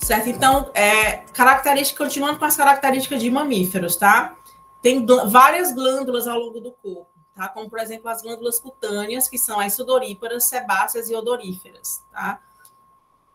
Certo, então, continuando com as características de mamíferos, tá? Tem várias glândulas ao longo do corpo, tá? Como, por exemplo, as glândulas cutâneas, que são as sudoríparas, sebáceas e odoríferas, tá?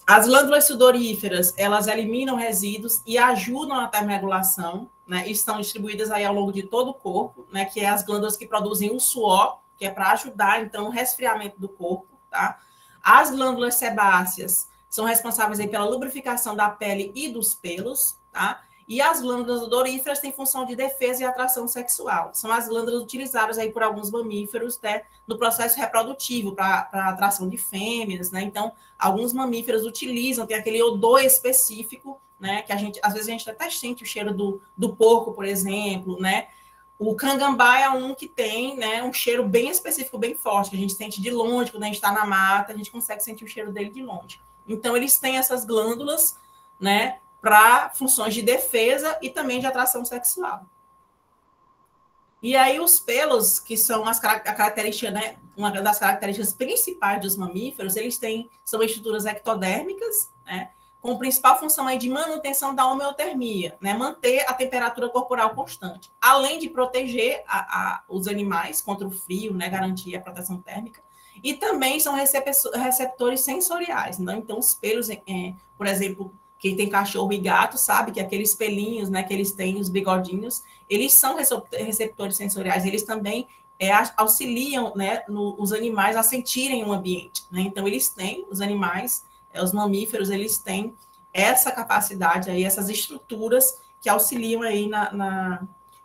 As glândulas sudoríferas, elas eliminam resíduos e ajudam na termorregulação, né? E estão distribuídas aí ao longo de todo o corpo, né? Que é as glândulas que produzem o suor, que é para ajudar, então, o resfriamento do corpo, tá? As glândulas sebáceas são responsáveis aí pela lubrificação da pele e dos pelos, tá? E as glândulas odoríferas têm função de defesa e atração sexual. São as glândulas utilizadas aí por alguns mamíferos, né, no processo reprodutivo, para atração de fêmeas, né? Então, alguns mamíferos utilizam, tem aquele odor específico, né, que às vezes a gente até sente o cheiro do porco, por exemplo, né? O cangambá é um que tem, né, um cheiro bem específico, bem forte, que a gente sente de longe, quando a gente está na mata, a gente consegue sentir o cheiro dele de longe. Então, eles têm essas glândulas, né, para funções de defesa e também de atração sexual. E aí, os pelos, que são a característica, né, uma das características principais dos mamíferos, são estruturas ectodérmicas, né, com principal função aí de manutenção da homeotermia, né, manter a temperatura corporal constante, além de proteger os animais contra o frio, né, garantir a proteção térmica, e também são receptores sensoriais, né? Então, os pelos, por exemplo, quem tem cachorro e gato sabe que aqueles pelinhos, né, que eles têm, os bigodinhos, eles são receptores sensoriais, eles também auxiliam, né, os animais a sentirem o ambiente, né? Então, os animais, os mamíferos, eles têm essa capacidade aí, essas estruturas que auxiliam aí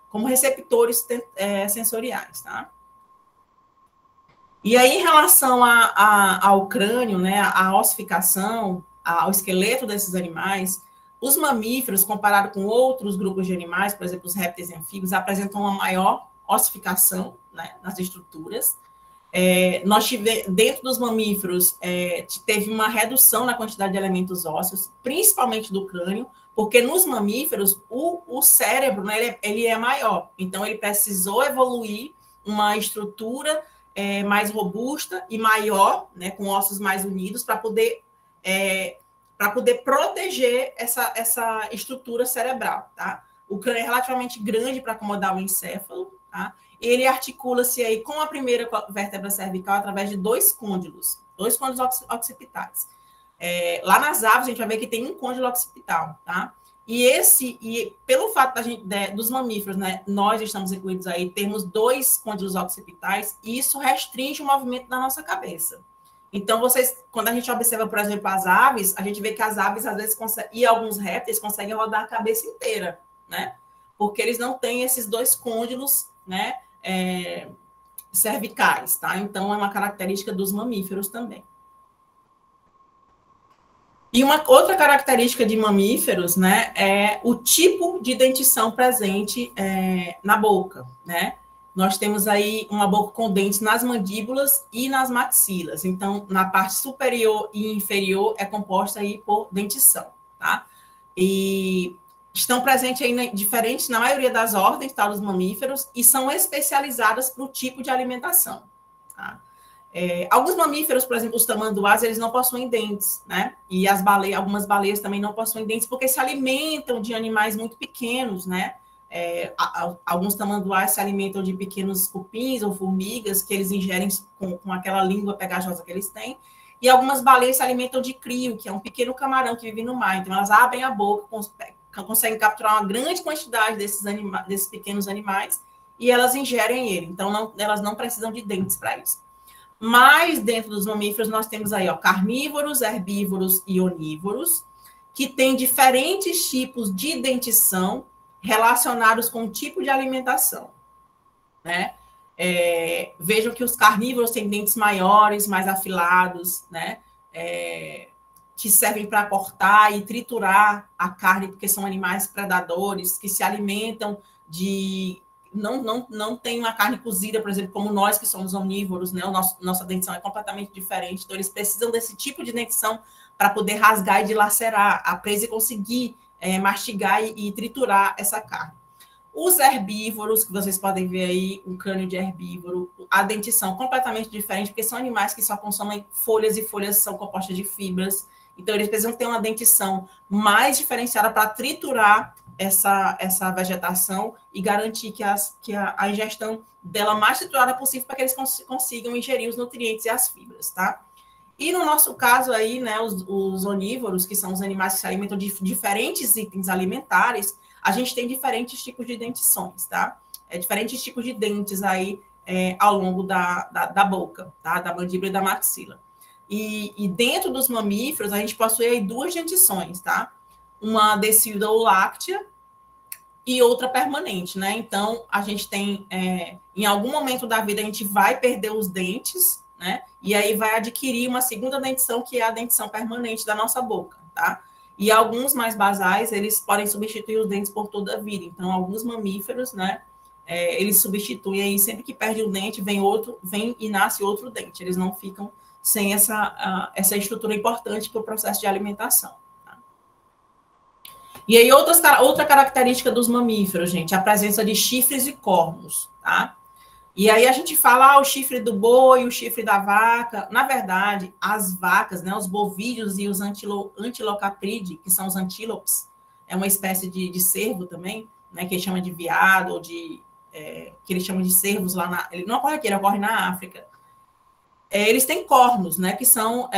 como receptores sensoriais, tá? E aí, em relação ao crânio, né, à ossificação, ao esqueleto desses animais, os mamíferos, comparado com outros grupos de animais, por exemplo, os répteis e anfíbios, apresentam uma maior ossificação, né, nas estruturas. Dentro dos mamíferos, teve uma redução na quantidade de elementos ósseos, principalmente do crânio, porque nos mamíferos, o cérebro, né, ele é maior. Então, ele precisou evoluir uma estrutura mais robusta e maior, né, com ossos mais unidos, para poder proteger essa estrutura cerebral, tá? O crânio é relativamente grande para acomodar o encéfalo, tá? Ele articula-se aí com a primeira vértebra cervical através de dois côndilos occipitais. Lá nas aves, a gente vai ver que tem um côndilo occipital, tá? E pelo fato dos mamíferos, né, nós estamos incluídos aí, temos dois côndilos occipitais, e isso restringe o movimento da nossa cabeça. Então, quando a gente observa, por exemplo, as aves, a gente vê que as aves, às vezes, e alguns répteis conseguem rodar a cabeça inteira, né? Porque eles não têm esses dois côndilos, né, cervicais, tá? Então, é uma característica dos mamíferos também. E uma outra característica de mamíferos, né, é o tipo de dentição presente na boca, né? Nós temos aí uma boca com dentes nas mandíbulas e nas maxilas. Então, na parte superior e inferior é composta aí por dentição, tá? E estão presentes aí diferentes na maioria das ordens, tá, dos mamíferos, e são especializadas para o tipo de alimentação, tá? Alguns mamíferos, por exemplo, os tamanduás, eles não possuem dentes, né? E algumas baleias também não possuem dentes, porque se alimentam de animais muito pequenos, né? Alguns tamanduás se alimentam de pequenos cupins ou formigas que eles ingerem com aquela língua pegajosa que eles têm, e algumas baleias se alimentam de crio, que é um pequeno camarão que vive no mar. Então, elas abrem a boca, conseguem capturar uma grande quantidade desses pequenos animais, e elas ingerem ele. Então, elas não precisam de dentes para isso. Mas, dentro dos mamíferos, nós temos aí, ó, carnívoros, herbívoros e onívoros, que têm diferentes tipos de dentição relacionados com o tipo de alimentação, né? Vejam que os carnívoros têm dentes maiores, mais afilados, né? Que servem para cortar e triturar a carne, porque são animais predadores, que se alimentam de... Não tem uma carne cozida, por exemplo, como nós que somos onívoros, né? Nossa dentição é completamente diferente, então eles precisam desse tipo de dentição para poder rasgar e dilacerar a presa e conseguir mastigar e triturar essa carne. Os herbívoros, que vocês podem ver aí, um crânio de herbívoro, a dentição completamente diferente, porque são animais que só consomem folhas, e folhas são compostas de fibras, Então, eles precisam ter uma dentição mais diferenciada para triturar essa vegetação e garantir que a ingestão dela mais triturada possível para que eles consigam ingerir os nutrientes e as fibras, tá? E no nosso caso aí, né, os onívoros, que são os animais que se alimentam de diferentes itens alimentares, a gente tem diferentes tipos de dentições, tá? Diferentes tipos de dentes aí ao longo da boca, tá? Da mandíbula e da maxila. E dentro dos mamíferos, a gente possui aí duas dentições, tá? Uma decida ou láctea e outra permanente, né? Então, a gente tem, em algum momento da vida, a gente vai perder os dentes, né? E aí vai adquirir uma segunda dentição, que é a dentição permanente da nossa boca, tá? E alguns mais basais, eles podem substituir os dentes por toda a vida. Então, alguns mamíferos, né? Eles substituem aí, sempre que perde um dente, vem e nasce outro dente. Eles não ficam sem essa estrutura importante para o processo de alimentação. Tá? E aí, outra característica dos mamíferos, gente, a presença de chifres e cornos, tá? E aí a gente fala o chifre do boi, o chifre da vaca. Na verdade, as vacas, né, os bovídeos e os antilocapridae, que são os antílopes, é uma espécie de cervo também, né, que eles chamam de veado, ou que eles chamam de cervos lá ele não ocorre aqui, ele ocorre na África. Eles têm cornos, né, que são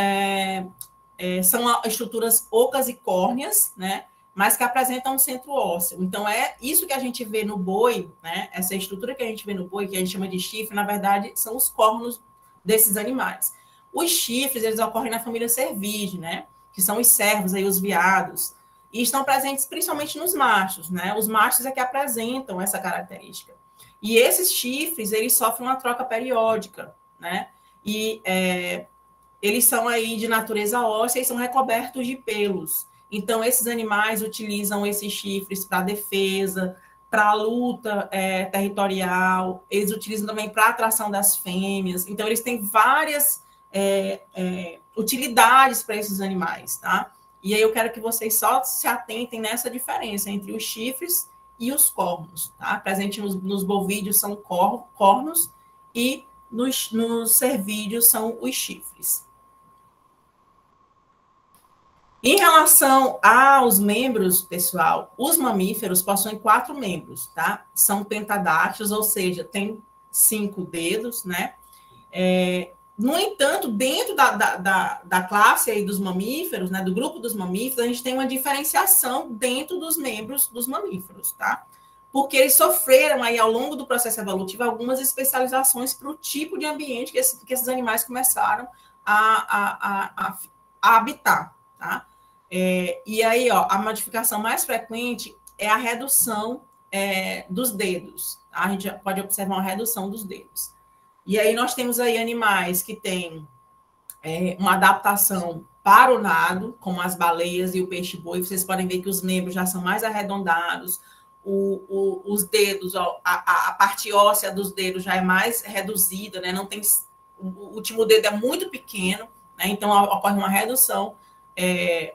estruturas ocas e córneas, né, mas que apresentam um centro ósseo. Então, é isso que a gente vê no boi, né, essa estrutura que a gente vê no boi, que a gente chama de chifre, na verdade, são os cornos desses animais. Os chifres, eles ocorrem na família cervídea, né, que são os cervos, aí, os veados, e estão presentes principalmente nos machos, né, os machos é que apresentam essa característica. E esses chifres, eles sofrem uma troca periódica, né, e eles são aí de natureza óssea e são recobertos de pelos. Então, esses animais utilizam esses chifres para defesa, para luta territorial, eles utilizam também para atração das fêmeas. Então, eles têm várias utilidades para esses animais, tá? E aí eu quero que vocês só se atentem nessa diferença entre os chifres e os cornos, tá? Presente nos bovídeos são cornos e nos cervídeos são os chifres. Em relação aos membros, pessoal, os mamíferos possuem 4 membros, tá? São pentadáctilos, ou seja, tem 5 dedos, né? No entanto, dentro da classe aí dos mamíferos, né, do grupo dos mamíferos, a gente tem uma diferenciação dentro dos membros dos mamíferos, tá? Porque eles sofreram aí, ao longo do processo evolutivo, algumas especializações para o tipo de ambiente que esses animais começaram a habitar, tá? E aí, ó, a modificação mais frequente é a redução dos dedos. Tá? A gente pode observar uma redução dos dedos. E aí nós temos aí animais que têm uma adaptação para o nado, como as baleias e o peixe-boi. Vocês podem ver que os membros já são mais arredondados, os dedos, ó, a parte óssea dos dedos já é mais reduzida, né? Não tem, o último dedo é muito pequeno, né? Então ocorre uma redução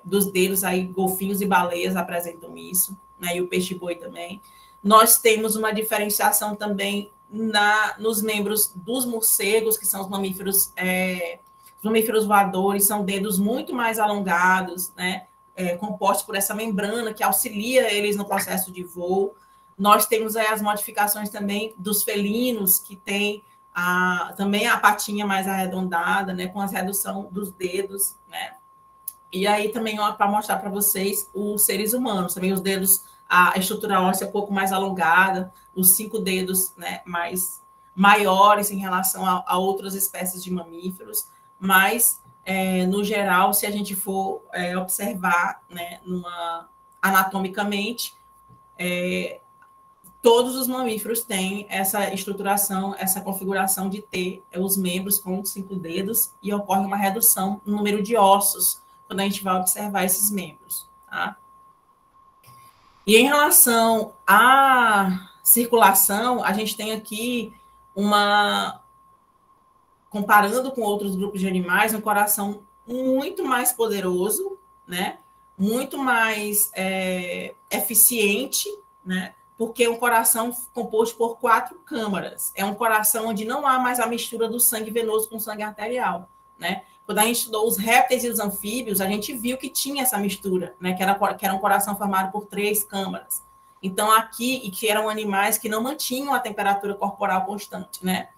dos dedos, aí golfinhos e baleias apresentam isso, né? E o peixe-boi também. Nós temos uma diferenciação também nos membros dos morcegos, que são os mamíferos voadores, são dedos muito mais alongados, né? Compostos por essa membrana que auxilia eles no processo de voo. Nós temos aí as modificações também dos felinos, que tem também a patinha mais arredondada, né? Com a redução dos dedos, né? E aí também, para mostrar para vocês, os seres humanos, também os dedos, a estrutura óssea um pouco mais alongada, os 5 dedos, né, mais maiores em relação a outras espécies de mamíferos, mas, no geral, se a gente for observar, né, anatomicamente, todos os mamíferos têm essa estruturação, essa configuração de ter os membros com 5 dedos e ocorre uma redução no número de ossos quando a gente vai observar esses membros, tá? E em relação à circulação, a gente tem aqui comparando com outros grupos de animais, um coração muito mais poderoso, né? Muito mais eficiente, né? Porque é um coração composto por 4 câmaras. É um coração onde não há mais a mistura do sangue venoso com o sangue arterial, né? Quando a gente estudou os répteis e os anfíbios, a gente viu que tinha essa mistura, né? Que era um coração formado por 3 câmaras. Então, aqui, e que eram animais que não mantinham a temperatura corporal constante, né?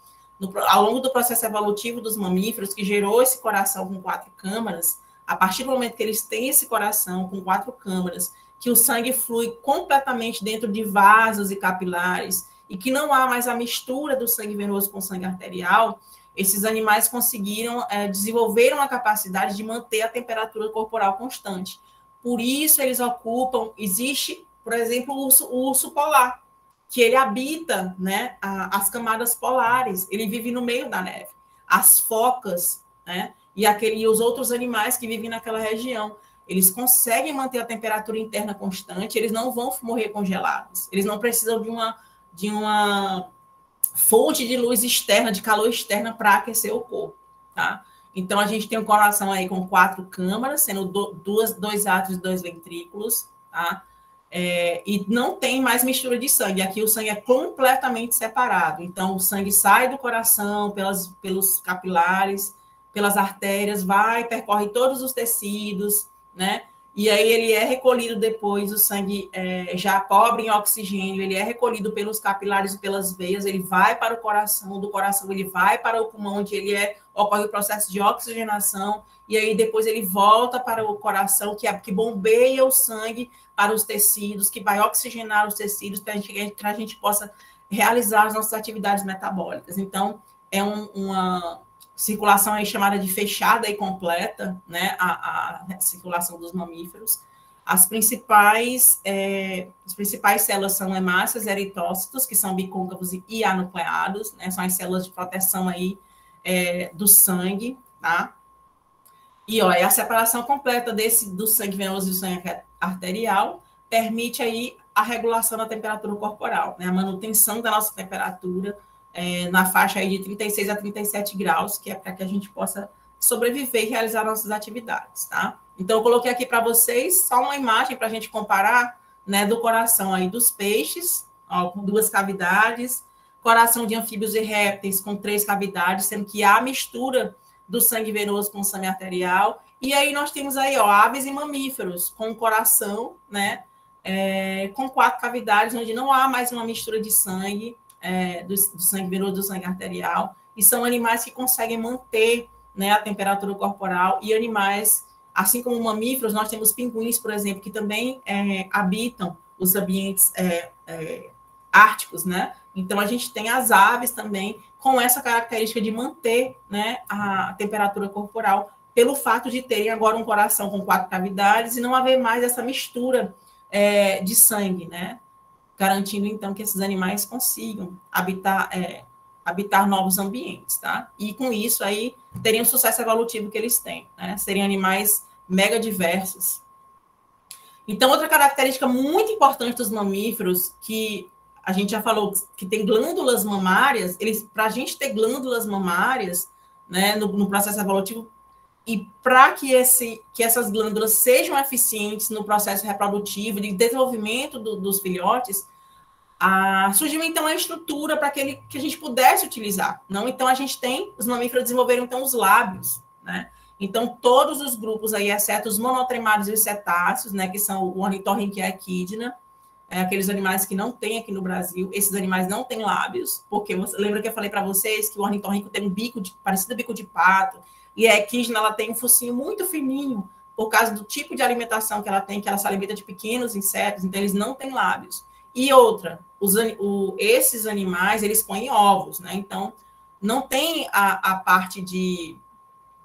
Ao longo do processo evolutivo dos mamíferos, que gerou esse coração com 4 câmaras, a partir do momento que eles têm esse coração com 4 câmaras, que o sangue flui completamente dentro de vasos e capilares, e que não há mais a mistura do sangue venoso com o sangue arterial, esses animais conseguiram desenvolver uma capacidade de manter a temperatura corporal constante. Por isso, eles ocupam, existe, por exemplo, o urso polar, que ele habita, né, as camadas polares, ele vive no meio da neve. As focas, né, e os outros animais que vivem naquela região, eles conseguem manter a temperatura interna constante, eles não vão morrer congelados, eles não precisam de uma fonte de luz externa, de calor externa para aquecer o corpo, tá? Então, a gente tem um coração aí com 4 câmaras, sendo 2 átrios e 2 ventrículos, tá? E não tem mais mistura de sangue. Aqui o sangue é completamente separado. Então, o sangue sai do coração pelos capilares, pelas artérias, percorre todos os tecidos, né? E aí ele é recolhido depois, o sangue já pobre em oxigênio, ele é recolhido pelos capilares e pelas veias, ele vai para o coração, do coração ele vai para o pulmão, onde ocorre o processo de oxigenação, e aí depois ele volta para o coração, que bombeia o sangue para os tecidos, que vai oxigenar os tecidos para a gente possa realizar as nossas atividades metabólicas. Então, é uma circulação aí chamada de fechada e completa, né, a circulação dos mamíferos. As principais células são hemácias e eritócitos, que são bicôncavos e anucleados, né, são as células de proteção aí do sangue, tá? E a separação completa do sangue venoso e do sangue arterial permite aí a regulação da temperatura corporal, né, a manutenção da nossa temperatura na faixa aí de 36 a 37 graus, que é para que a gente possa sobreviver e realizar nossas atividades, tá? Então, eu coloquei aqui para vocês só uma imagem para a gente comparar, né, do coração aí dos peixes, ó, com 2 cavidades, coração de anfíbios e répteis com 3 cavidades, sendo que há mistura do sangue venoso com o sangue arterial, e aí nós temos aí, ó, aves e mamíferos com coração, né, com 4 cavidades, onde não há mais uma mistura de sangue, do sangue venoso do sangue arterial, e são animais que conseguem manter, né, a temperatura corporal, e animais, assim como mamíferos, nós temos pinguins, por exemplo, que também habitam os ambientes árticos, né? Então, a gente tem as aves também com essa característica de manter, né, a temperatura corporal, pelo fato de terem agora um coração com 4 cavidades e não haver mais essa mistura de sangue, né? Garantindo, então, que esses animais consigam habitar novos ambientes, tá? E, com isso, aí, teriam o sucesso evolutivo que eles têm, né? Seriam animais mega diversos. Então, outra característica muito importante dos mamíferos, que a gente já falou que tem glândulas mamárias, para a gente ter glândulas mamárias, né, no processo evolutivo, e para que essas glândulas sejam eficientes no processo reprodutivo, de desenvolvimento dos filhotes, surgiu, então, a estrutura para que a gente pudesse utilizar. Não? Então, os mamíferos desenvolveram, então, os lábios, né? Então, todos os grupos aí, exceto os monotremados e os cetáceos, né, que são o ornitorrinco e a equidna, aqueles animais que não tem aqui no Brasil, esses animais não têm lábios, porque lembra que eu falei para vocês que o ornitorrinco tem um bico parecido bico de pato, e a equidna, ela tem um focinho muito fininho, por causa do tipo de alimentação que ela tem, que ela se alimenta de pequenos insetos, então eles não têm lábios. E outra, esses animais, eles põem ovos, né? Então, não tem a parte de...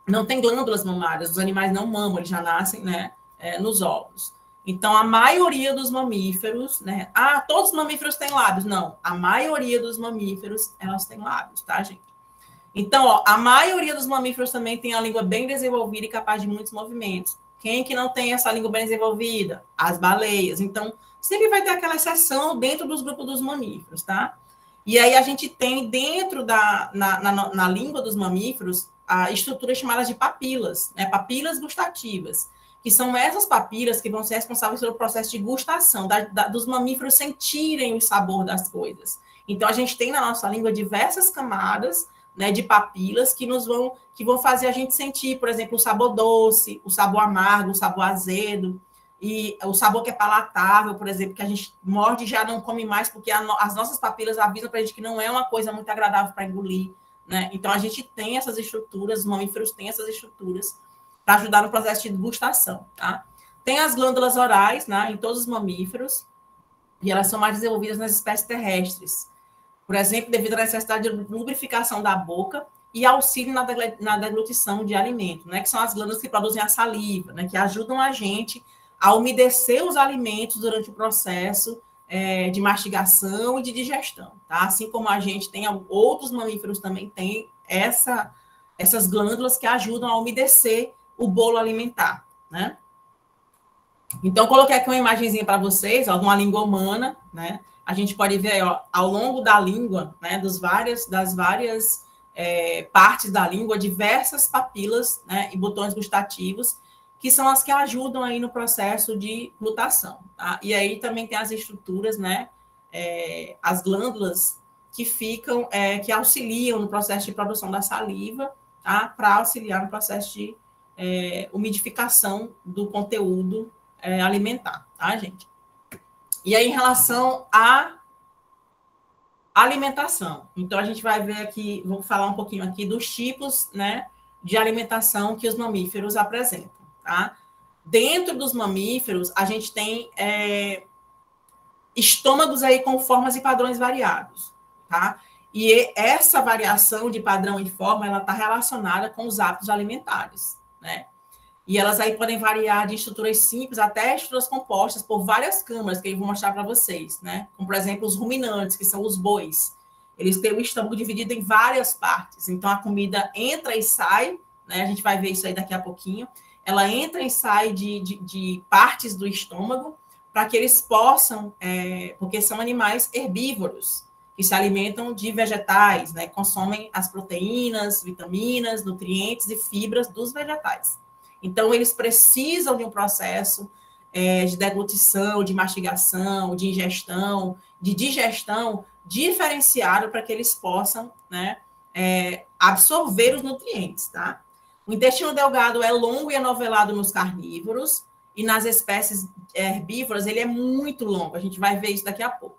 Não tem glândulas mamárias, os animais não mamam, eles já nascem, né, nos ovos. Então, a maioria dos mamíferos, né? Todos os mamíferos têm lábios. Não, a maioria dos mamíferos, elas têm lábios, tá, gente? Então, ó, a maioria dos mamíferos também tem a língua bem desenvolvida e capaz de muitos movimentos. Quem que não tem essa língua bem desenvolvida? As baleias. Então, sempre vai ter aquela exceção dentro dos grupos dos mamíferos, tá? E aí a gente tem dentro na língua dos mamíferos a estrutura chamada de papilas, né? Papilas gustativas, que são essas papilas que vão ser responsáveis pelo processo de gustação, dos mamíferos sentirem o sabor das coisas. Então, a gente tem na nossa língua diversas camadas, né, de papilas que vão fazer a gente sentir, por exemplo, o sabor doce, o sabor amargo, o sabor azedo, e o sabor que é palatável, por exemplo, que a gente morde e já não come mais, porque as nossas papilas avisam para a gente que não é uma coisa muito agradável para engolir, né? Então, a gente tem essas estruturas, os mamíferos têm essas estruturas para ajudar no processo de degustação, tá? Tem as glândulas orais, né, em todos os mamíferos, e elas são mais desenvolvidas nas espécies terrestres. Por exemplo, devido à necessidade de lubrificação da boca e auxílio na deglutição de alimento, né, que são as glândulas que produzem a saliva, né, que ajudam a gente a umedecer os alimentos durante o processo de mastigação e de digestão, tá? Assim como a gente tem, outros mamíferos também têm essas glândulas que ajudam a umedecer o bolo alimentar, né? Então, coloquei aqui uma imagenzinha para vocês, ó, de uma língua humana, né? A gente pode ver, ó, ao longo da língua, né, das várias partes da língua, diversas papilas, né, e botões gustativos, que são as que ajudam aí no processo de glutação, tá? E aí também tem as estruturas, né, as glândulas que ficam, que auxiliam no processo de produção da saliva, tá? Para auxiliar no processo de umidificação do conteúdo alimentar, tá, gente? E aí, em relação à alimentação, então a gente vai ver aqui, vou falar um pouquinho aqui dos tipos, né, de alimentação que os mamíferos apresentam, tá? Dentro dos mamíferos, a gente tem estômagos aí com formas e padrões variados, tá? E essa variação de padrão e forma, ela está relacionada com os hábitos alimentares, né? E elas aí podem variar de estruturas simples até estruturas compostas por várias câmaras, que eu vou mostrar para vocês, né? Como, por exemplo, os ruminantes, que são os bois. Eles têm o estômago dividido em várias partes. Então, a comida entra e sai, né? A gente vai ver isso aí daqui a pouquinho. Ela entra e sai de partes do estômago para que eles possam, porque são animais herbívoros, que se alimentam de vegetais, né? Consomem as proteínas, vitaminas, nutrientes e fibras dos vegetais. Então, eles precisam de um processo de deglutição, de mastigação, de ingestão, de digestão diferenciado para que eles possam, né, absorver os nutrientes, tá? O intestino delgado é longo e enovelado nos carnívoros, e nas espécies herbívoras ele é muito longo, a gente vai ver isso daqui a pouco.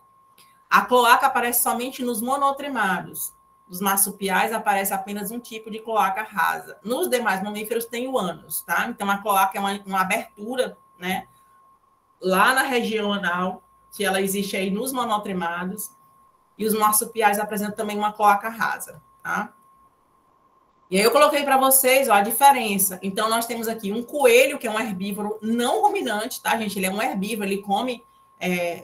A cloaca aparece somente nos monotremados. Nos marsupiais aparece apenas um tipo de cloaca rasa. Nos demais mamíferos tem o ânus, tá? Então, a cloaca é uma abertura, né? Lá na região anal, que ela existe aí nos monotremados, e os marsupiais apresentam também uma cloaca rasa, tá? E aí eu coloquei para vocês, ó, a diferença. Então, nós temos aqui um coelho, que é um herbívoro não ruminante, tá, gente? Ele é um herbívoro, ele come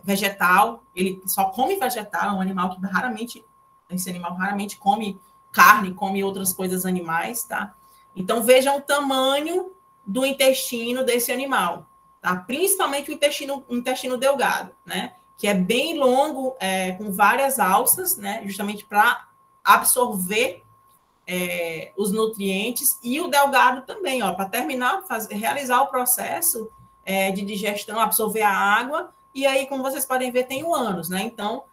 vegetal, ele só come vegetal, é um animal que esse animal raramente come carne, come outras coisas animais, tá? Então, vejam o tamanho do intestino desse animal, tá? Principalmente o intestino delgado, né? Que é bem longo, com várias alças, né? Justamente para absorver os nutrientes, e o delgado também, ó, para terminar, realizar o processo de digestão, absorver a água, e aí, como vocês podem ver, tem o ânus, né? Então,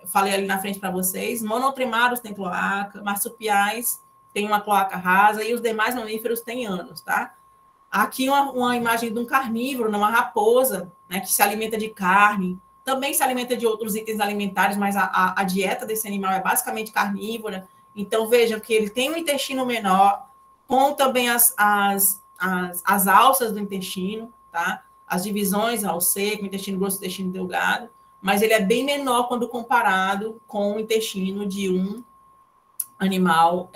falei ali na frente para vocês, monotremados tem cloaca, marsupiais tem uma cloaca rasa, e os demais mamíferos têm ânus, tá? Aqui uma imagem de um carnívoro, uma raposa, né, que se alimenta de carne, também se alimenta de outros itens alimentares, mas a dieta desse animal é basicamente carnívora. Então, vejam que ele tem um intestino menor, com também as alças do intestino, tá? As divisões ao seco, intestino grosso, intestino delgado, mas ele é bem menor quando comparado com o intestino de um animal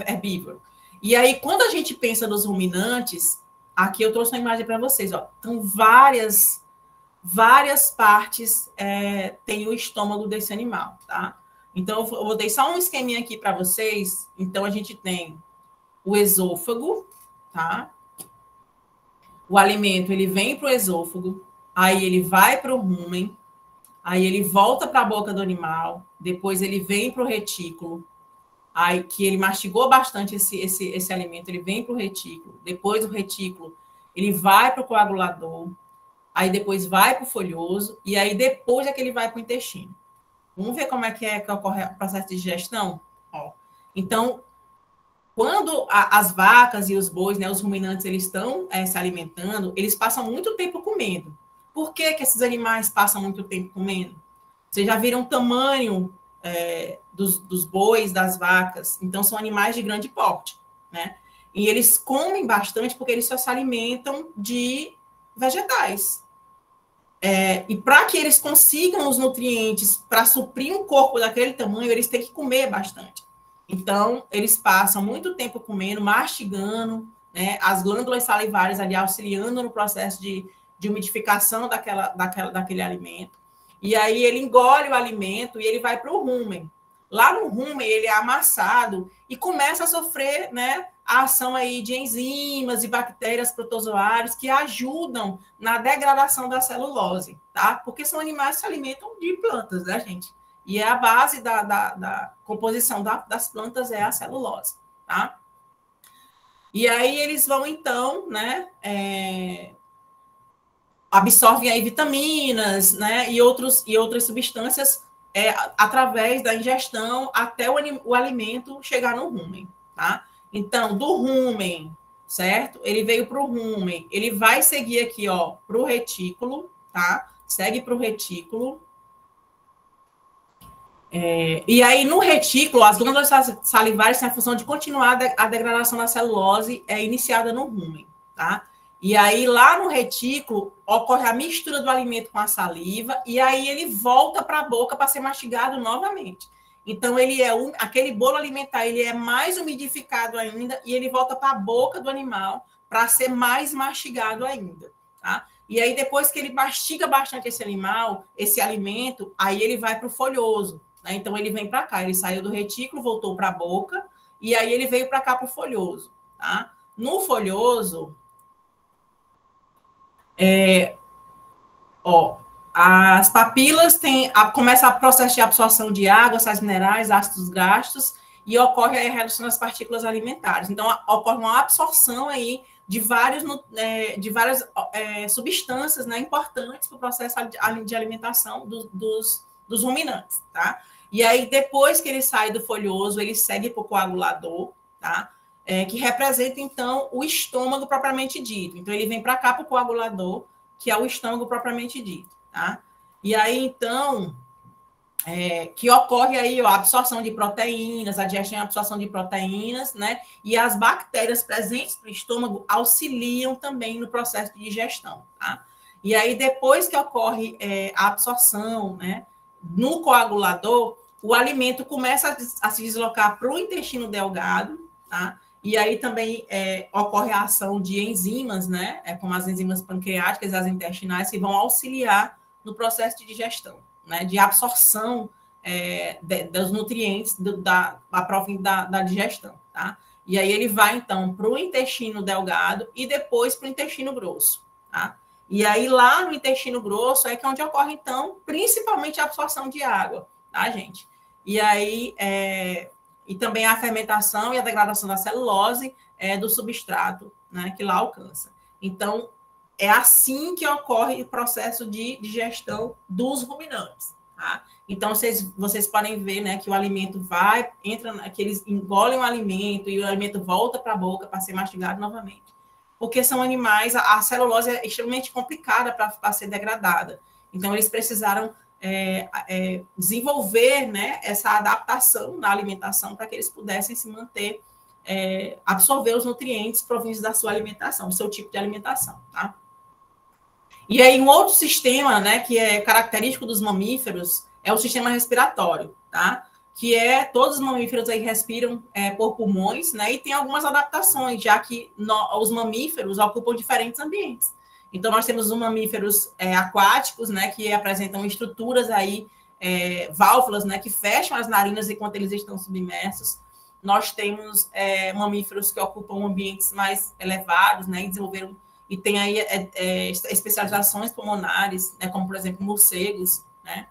herbívoro. E aí, quando a gente pensa nos ruminantes, aqui eu trouxe uma imagem para vocês, ó, então várias partes tem o estômago desse animal, tá? Então, eu vou deixar um esqueminha aqui para vocês. Então, a gente tem o esôfago, tá? O alimento, ele vem para o esôfago, aí ele vai para o rumen, aí ele volta para a boca do animal, depois ele vem para o retículo, aí que ele mastigou bastante esse alimento, ele vem para o retículo, depois do retículo, ele vai para o coagulador, aí depois vai para o folhoso, e aí depois é que ele vai para o intestino. Vamos ver como é que ocorre o processo de digestão? Ó, Então, quando as vacas e os bois, né, os ruminantes, eles estão se alimentando, eles passam muito tempo comendo. Por que esses animais passam muito tempo comendo? Vocês já viram o tamanho dos bois, das vacas? Então, são animais de grande porte, né? E eles comem bastante porque eles só se alimentam de vegetais. E para que eles consigam os nutrientes para suprir um corpo daquele tamanho, eles têm que comer bastante. Então, eles passam muito tempo comendo, mastigando, né, as glândulas salivares ali auxiliando no processo de umidificação daquele alimento. E aí ele engole o alimento e ele vai para o rumen. Lá no rumen, ele é amassado e começa a sofrer, né, a ação aí de enzimas e bactérias protozoárias que ajudam na degradação da celulose, tá? Porque são animais que se alimentam de plantas, né, gente? E a base da composição das plantas é a celulose, tá? E aí eles vão, então, né, absorvem aí vitaminas, né, e outras substâncias através da ingestão até o alimento chegar no rumen, tá? Então, do rumen, certo? Ele veio para o rumen, ele vai seguir aqui, ó, para o retículo, tá? Segue para o retículo. E aí, no retículo, as glândulas salivares têm a função de continuar a degradação da celulose iniciada no rumen, tá? E aí, lá no retículo, ocorre a mistura do alimento com a saliva, e aí ele volta para a boca para ser mastigado novamente. Então, aquele bolo alimentar, ele é mais umidificado ainda, e ele volta para a boca do animal para ser mais mastigado ainda, tá? E aí, depois que ele mastiga bastante esse alimento, aí ele vai para o folhoso, né? Então, ele vem para cá, ele saiu do retículo, voltou para a boca, e aí ele veio para cá para o folhoso, tá? No folhoso, as papilas começa o processo de absorção de água, sais minerais, ácidos graxos, e ocorre a redução das partículas alimentares. Então, ocorre uma absorção aí de várias substâncias, né, importantes para o processo de alimentação dos ruminantes, tá? E aí, depois que ele sai do folhoso, ele segue para o coagulador, tá? Que representa, então, o estômago propriamente dito. Então, ele vem para cá para o coagulador, que é o estômago propriamente dito, tá? E aí, então, que ocorre aí a absorção de proteínas, a digestão e absorção de proteínas, né? E as bactérias presentes no estômago auxiliam também no processo de digestão, tá? E aí, depois que ocorre a absorção, né, no coagulador, o alimento começa a se deslocar para o intestino delgado, tá? E aí também ocorre a ação de enzimas, né? Como as enzimas pancreáticas e as intestinais, que vão auxiliar no processo de digestão, né? De absorção dos nutrientes da digestão, tá? E aí ele vai, então, para o intestino delgado e depois para o intestino grosso, tá? E aí lá no intestino grosso é onde ocorre, então, principalmente a absorção de água, tá, gente? E aí... e também a fermentação e a degradação da celulose do substrato, né, que lá alcança. Então, é assim que ocorre o processo de digestão dos ruminantes, tá? Então, vocês podem ver, né, que o alimento que eles engolem o alimento e o alimento volta para a boca para ser mastigado novamente. Porque são animais, a celulose é extremamente complicada para ser degradada. Então, eles precisaram desenvolver, né, essa adaptação na alimentação para que eles pudessem se manter, absorver os nutrientes provindos da sua alimentação, do seu tipo de alimentação, tá? E aí, um outro sistema, né, que é característico dos mamíferos é o sistema respiratório, tá? Que todos os mamíferos aí respiram por pulmões, né, e tem algumas adaptações, já que os mamíferos ocupam diferentes ambientes. Então, nós temos os mamíferos aquáticos, né, que apresentam estruturas aí, válvulas, né, que fecham as narinas enquanto eles estão submersos. Nós temos mamíferos que ocupam ambientes mais elevados, né, e tem aí especializações pulmonares, né, como, por exemplo, morcegos, né.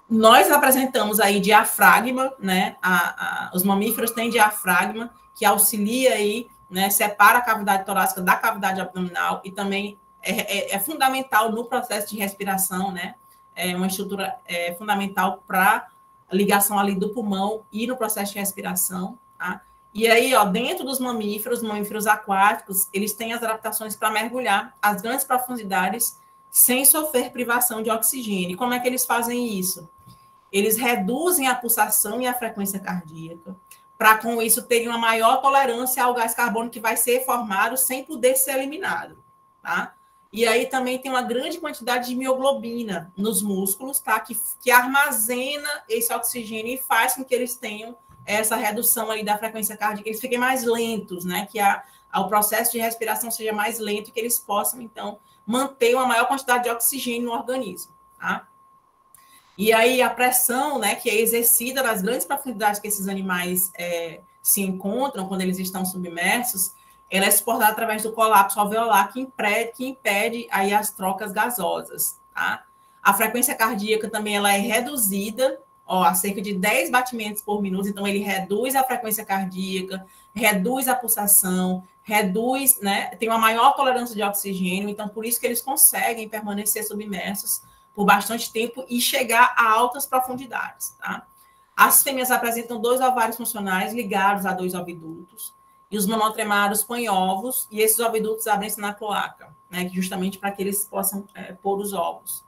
Nós apresentamos aí diafragma, né, os mamíferos têm diafragma, que auxilia aí, né, separa a cavidade torácica da cavidade abdominal e também é fundamental no processo de respiração, né? É uma estrutura fundamental para ligação ali do pulmão e no processo de respiração, tá? E aí, ó, dentro dos mamíferos aquáticos, eles têm as adaptações para mergulhar as grandes profundidades sem sofrer privação de oxigênio. E como é que eles fazem isso? Eles reduzem a pulsação e a frequência cardíaca, para com isso terem uma maior tolerância ao gás carbônico que vai ser formado sem poder ser eliminado, tá? E aí também tem uma grande quantidade de mioglobina nos músculos, tá? Que armazena esse oxigênio e faz com que eles tenham essa redução ali da frequência cardíaca, eles fiquem mais lentos, né? Que o processo de respiração seja mais lento e que eles possam, então, manter uma maior quantidade de oxigênio no organismo, tá? E aí a pressão, né, que é exercida nas grandes profundidades que esses animais se encontram quando eles estão submersos, ela é suportada através do colapso alveolar que impede aí as trocas gasosas, tá? A frequência cardíaca também ela é reduzida, ó, a cerca de 10 batimentos por minuto, então ele reduz a frequência cardíaca, reduz a pulsação, reduz, né, tem uma maior tolerância de oxigênio, então por isso que eles conseguem permanecer submersos por bastante tempo e chegar a altas profundidades, tá? As fêmeas apresentam 2 ovários funcionais ligados a 2 ovidutos, e os monotremados põem ovos, e esses ovidutos abrem-se na cloaca, né, justamente para que eles possam pôr os ovos.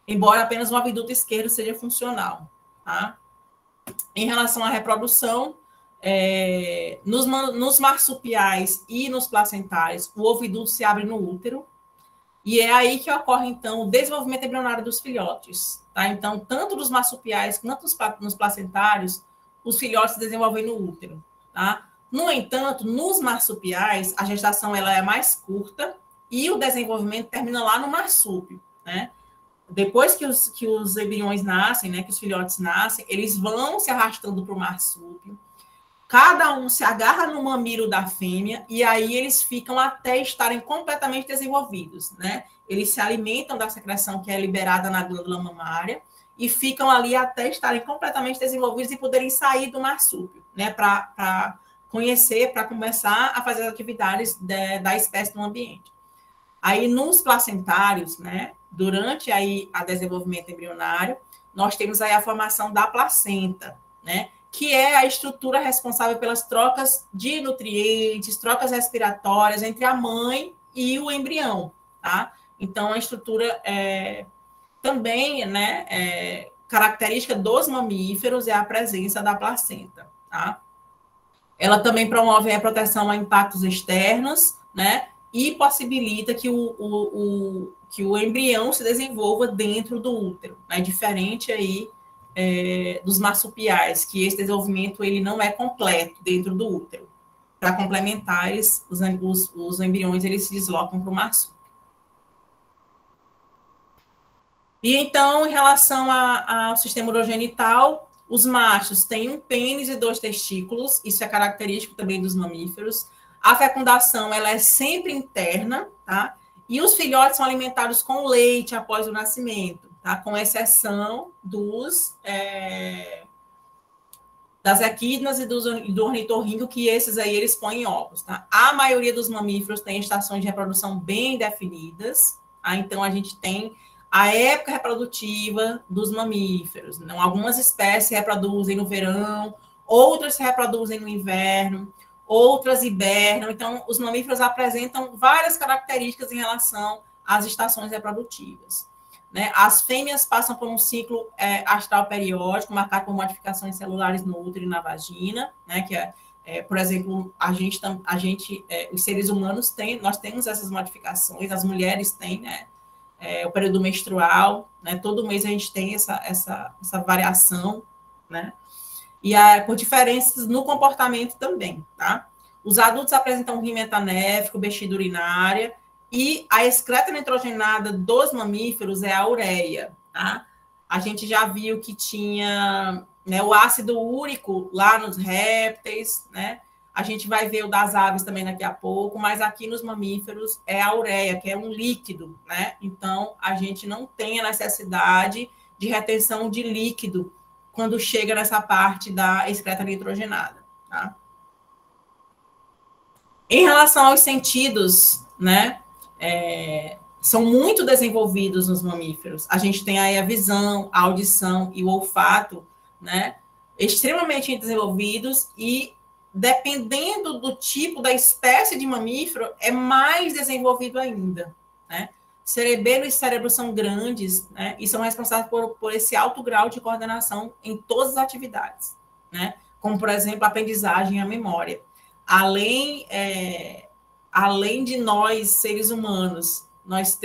Embora apenas o oviduto esquerdo seja funcional, tá? Em relação à reprodução, nos marsupiais e nos placentários, o oviduto se abre no útero, e é aí que ocorre, então, o desenvolvimento embrionário dos filhotes, tá? Então, tanto nos marsupiais quanto nos placentários, os filhotes se desenvolvem no útero, tá? No entanto, nos marsupiais, a gestação ela é mais curta e o desenvolvimento termina lá no marsúpio, né? Depois que os embriões nascem, né, que os filhotes nascem, eles vão se arrastando para o marsúpio, cada um se agarra no mamilo da fêmea e aí eles ficam até estarem completamente desenvolvidos, né? Eles se alimentam da secreção que é liberada na glândula mamária e ficam ali até estarem completamente desenvolvidos e poderem sair do marsúpio, né? Para conhecer, para começar a fazer as atividades da espécie no ambiente. Aí, nos placentários, né? Durante aí a desenvolvimento embrionário, nós temos aí a formação da placenta, né? Que é a estrutura responsável pelas trocas de nutrientes, trocas respiratórias entre a mãe e o embrião, tá? Então, a estrutura também, né, característica dos mamíferos é a presença da placenta, tá? Ela também promove a proteção a impactos externos, né? E possibilita que o embrião se desenvolva dentro do útero, né? Diferente aí dos marsupiais, que esse desenvolvimento ele não é completo dentro do útero. Para complementar, os embriões eles se deslocam para o marsúpio. E então, em relação ao sistema urogenital, os machos têm um pênis e 2 testículos, isso é característico também dos mamíferos. A fecundação ela é sempre interna, tá? E os filhotes são alimentados com leite após o nascimento, tá? Com exceção das equidnas e do ornitorrinco, que esses aí eles põem ovos, tá? A maioria dos mamíferos tem estações de reprodução bem definidas, tá? Então a gente tem a época reprodutiva dos mamíferos. Então, algumas espécies se reproduzem no verão, outras se reproduzem no inverno, outras hibernam. Então, os mamíferos apresentam várias características em relação às estações reprodutivas, né? As fêmeas passam por um ciclo astral periódico, marcado por modificações celulares no útero e na vagina, né? Que por exemplo, os seres humanos nós temos essas modificações, as mulheres têm, né? O período menstrual, né? Todo mês a gente tem essa variação, né? E por diferenças no comportamento também, tá? Os adultos apresentam rim metanéfico, bexiga urinária, e a excreta nitrogenada dos mamíferos é a ureia, tá? A gente já viu que tinha, né, o ácido úrico lá nos répteis, né? A gente vai ver o das aves também daqui a pouco, mas aqui nos mamíferos é a ureia, que é um líquido, né? Então, a gente não tem a necessidade de retenção de líquido quando chega nessa parte da excreta nitrogenada, tá? Em relação aos sentidos, né? São muito desenvolvidos nos mamíferos. A gente tem aí a visão, a audição e o olfato, né? Extremamente desenvolvidos e, dependendo do tipo da espécie de mamífero, é mais desenvolvido ainda, né? Cerebelo e cérebro são grandes, né? E são responsáveis por esse alto grau de coordenação em todas as atividades, né? Como, por exemplo, a aprendizagem e a memória. Além de nós, seres humanos, nós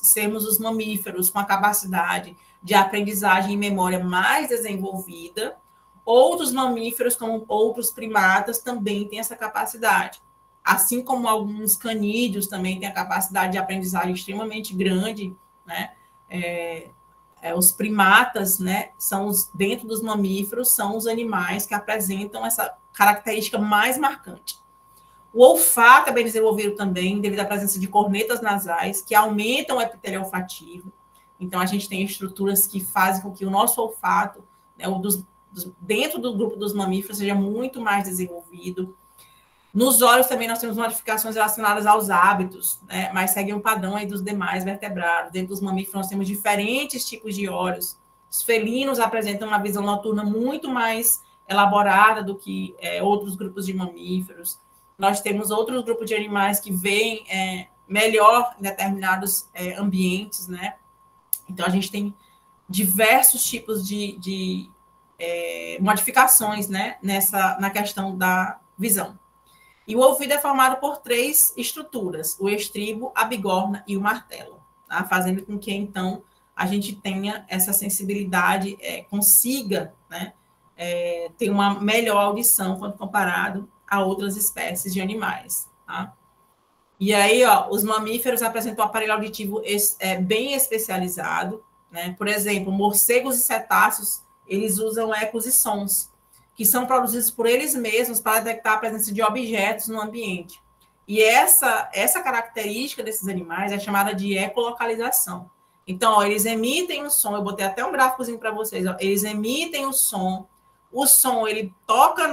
sermos os mamíferos com a capacidade de aprendizagem e memória mais desenvolvida, outros mamíferos, como outros primatas, também têm essa capacidade. Assim como alguns canídeos também têm a capacidade de aprendizagem extremamente grande, né? Os primatas, né, dentro dos mamíferos, são os animais que apresentam essa característica mais marcante. O olfato é bem desenvolvido também, devido à presença de cornetas nasais, que aumentam o epitélio olfativo. Então, a gente tem estruturas que fazem com que o nosso olfato, né, dentro do grupo dos mamíferos, seja muito mais desenvolvido. Nos olhos também nós temos modificações relacionadas aos hábitos, né, mas seguem o padrão aí dos demais vertebrados. Dentro dos mamíferos nós temos diferentes tipos de olhos. Os felinos apresentam uma visão noturna muito mais elaborada do que outros grupos de mamíferos. Nós temos outros grupos de animais que veem melhor em determinados ambientes, né? Então, a gente tem diversos tipos de modificações, né, na questão da visão. E o ouvido é formado por 3 estruturas: o estribo, a bigorna e o martelo, tá? Fazendo com que, então, a gente tenha essa sensibilidade, consiga, né, ter uma melhor audição quando comparado a outras espécies de animais, tá? E aí, os mamíferos apresentam um aparelho auditivo bem especializado, né? Por exemplo, morcegos e cetáceos, eles usam ecos e sons, que são produzidos por eles mesmos para detectar a presença de objetos no ambiente. E essa característica desses animais é chamada de ecolocalização. Então, eles emitem um som, eu botei até um gráficozinho para vocês, eles emitem o som ele toca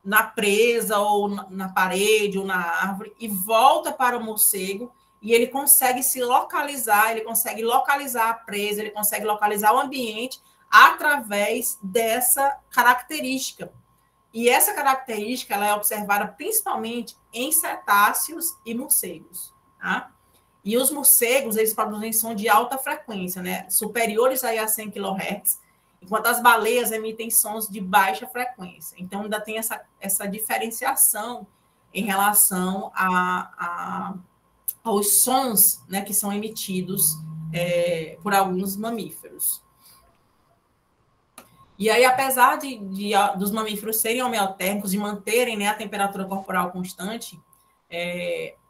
na presa, ou na parede, ou na árvore, e volta para o morcego, e ele consegue se localizar, ele consegue localizar a presa, ele consegue localizar o ambiente através dessa característica. E essa característica ela é observada principalmente em cetáceos e morcegos, tá? E os morcegos, eles produzem som de alta frequência, né? Superiores aí a 100 kHz, enquanto as baleias emitem sons de baixa frequência. Então, ainda tem essa diferenciação em relação aos sons, né, que são emitidos por alguns mamíferos. E aí, apesar dos mamíferos serem homeotérmicos, de manterem, né, a temperatura corporal constante,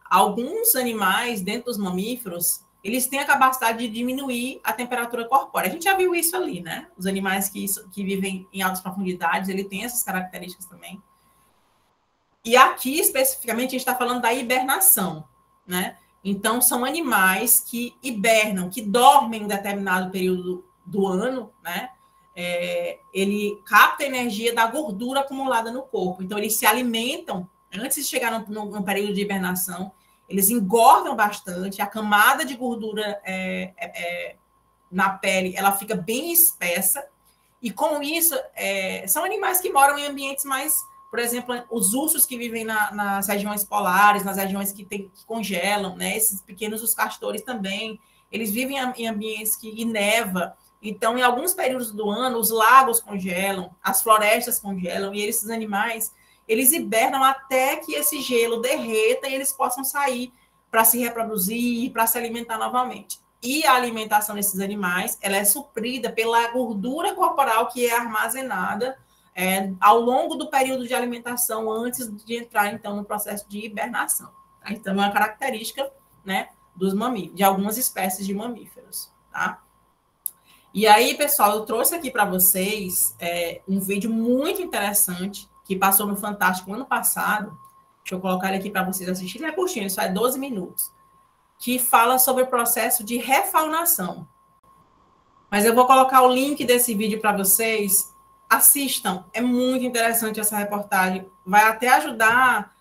alguns animais dentro dos mamíferos, eles têm a capacidade de diminuir a temperatura corpórea. A gente já viu isso ali, né? Os animais que vivem em altas profundidades, ele tem essas características também. E aqui, especificamente, a gente está falando da hibernação, né? Então, são animais que hibernam, que dormem em determinado período do ano, né? Ele capta a energia da gordura acumulada no corpo. Então, eles se alimentam, antes de chegar no período de hibernação, eles engordam bastante, a camada de gordura na pele, ela fica bem espessa, e com isso, são animais que moram em ambientes mais, por exemplo, os ursos que vivem nas regiões polares, nas regiões que congelam, né? Esses pequenos, os castores também, eles vivem em ambientes que neva. Então, em alguns períodos do ano, os lagos congelam, as florestas congelam, e esses animais, eles hibernam até que esse gelo derreta e eles possam sair para se reproduzir e para se alimentar novamente. E a alimentação desses animais, ela é suprida pela gordura corporal que é armazenada ao longo do período de alimentação, antes de entrar, então, no processo de hibernação. Tá? Então, é uma característica, né, dos mamíferos, de algumas espécies de mamíferos, tá? E aí, pessoal, eu trouxe aqui para vocês um vídeo muito interessante que passou no Fantástico ano passado. Deixa eu colocar ele aqui para vocês assistirem. É curtinho, isso é 12 minutos. Que fala sobre o processo de refaunação. Mas eu vou colocar o link desse vídeo para vocês. Assistam, é muito interessante essa reportagem. Vai até ajudar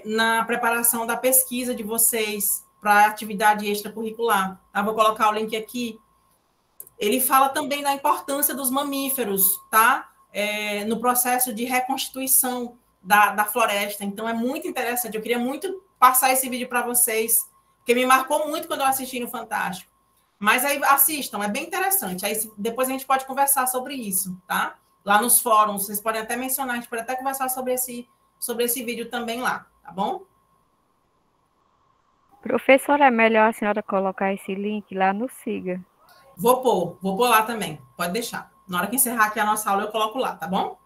na preparação da pesquisa de vocês para a atividade extracurricular. Tá? Vou colocar o link aqui. ele fala também da importância dos mamíferos, tá? No processo de reconstituição da floresta. Então, é muito interessante. Eu queria muito passar esse vídeo para vocês, porque me marcou muito quando eu assisti no Fantástico. Mas aí assistam, é bem interessante. Aí depois a gente pode conversar sobre isso, tá? Lá nos fóruns, vocês podem até mencionar, a gente pode até conversar sobre esse vídeo também lá, tá bom? Professora, é melhor a senhora colocar esse link lá no Siga. Vou pôr lá também, pode deixar. Na hora que encerrar aqui a nossa aula, eu coloco lá, tá bom?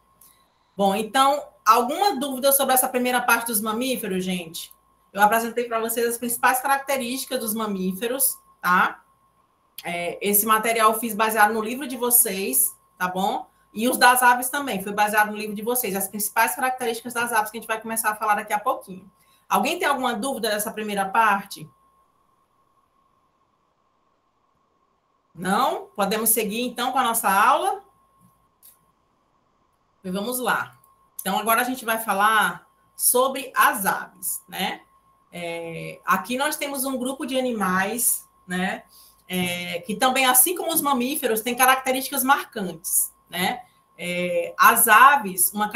Bom, então, alguma dúvida sobre essa primeira parte dos mamíferos, gente? Eu apresentei para vocês as principais características dos mamíferos, tá? Esse material eu fiz baseado no livro de vocês, tá bom? E os das aves também, foi baseado no livro de vocês. As principais características das aves que a gente vai começar a falar daqui a pouquinho. Alguém tem alguma dúvida dessa primeira parte? Não? Podemos seguir, então, com a nossa aula? E vamos lá. Então, agora a gente vai falar sobre as aves, né? Aqui nós temos um grupo de animais, né? Que também, assim como os mamíferos, tem características marcantes, né? As aves, uma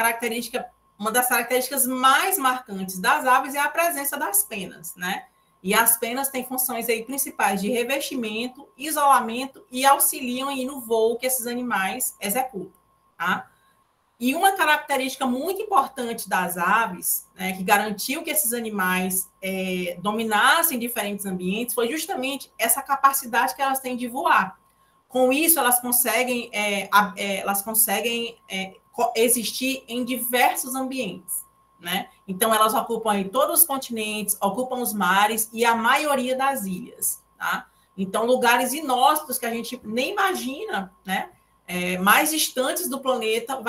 das características mais marcantes das aves é a presença das penas, né? E as penas têm funções aí principais de revestimento, isolamento e auxiliam aí no voo que esses animais executam, tá? E uma característica muito importante das aves, né, que garantiu que esses animais dominassem diferentes ambientes, foi justamente essa capacidade que elas têm de voar. Com isso, elas conseguem existir em diversos ambientes, né? Então, elas ocupam aí todos os continentes, ocupam os mares e a maioria das ilhas, tá? Então, lugares inóspitos que a gente nem imagina, né? Mais distantes do planeta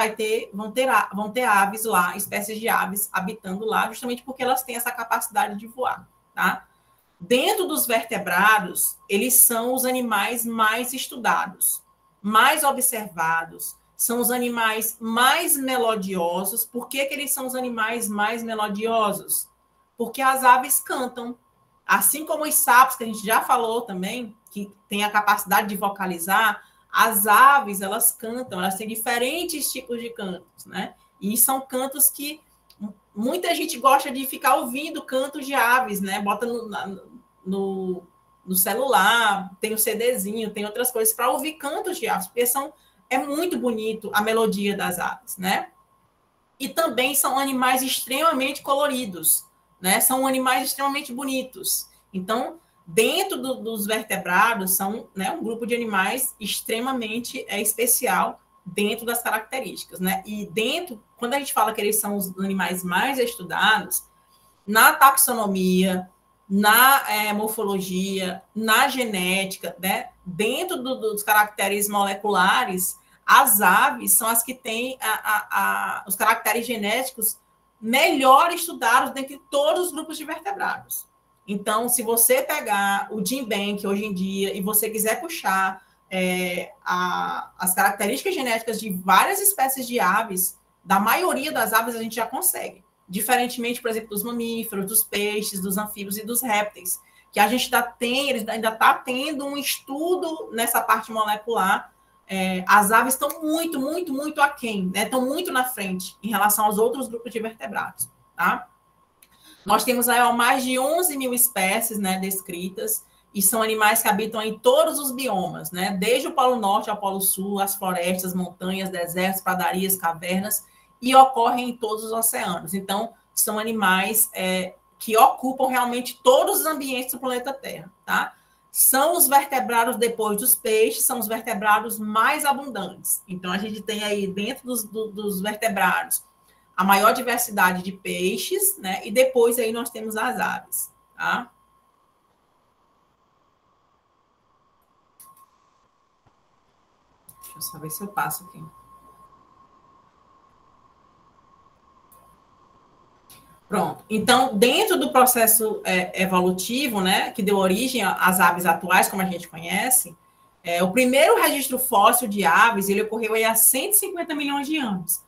vão ter aves lá, espécies de aves habitando lá, justamente porque elas têm essa capacidade de voar, tá? Dentro dos vertebrados, eles são os animais mais estudados, mais observados, são os animais mais melodiosos. Por que eles são os animais mais melodiosos? Porque as aves cantam. Assim como os sapos, que a gente já falou também, que tem a capacidade de vocalizar, as aves, elas cantam, elas têm diferentes tipos de cantos, né? E são cantos que muita gente gosta de ficar ouvindo cantos de aves, né? Bota no celular, tem o CDzinho, tem outras coisas para ouvir cantos de aves, porque é muito bonito a melodia das aves, né? E também são animais extremamente coloridos, né? São animais extremamente bonitos. Então, dentro dos vertebrados, são, né, um grupo de animais extremamente especial dentro das características, né? E quando a gente fala que eles são os animais mais estudados, na taxonomia, na morfologia, na genética, né? Dentro dos caracteres moleculares, as aves são as que têm os caracteres genéticos melhor estudados dentre todos os grupos de vertebrados. Então, se você pegar o GenBank hoje em dia e você quiser puxar as características genéticas de várias espécies de aves, da maioria das aves a gente já consegue. Diferentemente, por exemplo, dos mamíferos, dos peixes, dos anfíbios e dos répteis, que a gente ainda está tendo um estudo nessa parte molecular. As aves estão muito, muito, muito aquém, né? Estão muito na frente em relação aos outros grupos de vertebrados, tá? Nós temos aí mais de 11 mil espécies, né, descritas, e são animais que habitam em todos os biomas, né? Desde o Polo Norte ao Polo Sul, as florestas, montanhas, desertos, pradarias, cavernas, e ocorrem em todos os oceanos. Então, são animais que ocupam realmente todos os ambientes do planeta Terra, tá? São os vertebrados, depois dos peixes, são os vertebrados mais abundantes. Então, a gente tem aí, dentro dos vertebrados, a maior diversidade de peixes, né? E depois aí nós temos as aves, tá? Deixa eu só ver se eu passo aqui. Pronto. Então, dentro do processo evolutivo, né, que deu origem às aves atuais, como a gente conhece, o primeiro registro fóssil de aves, ele ocorreu aí há 150 milhões de anos.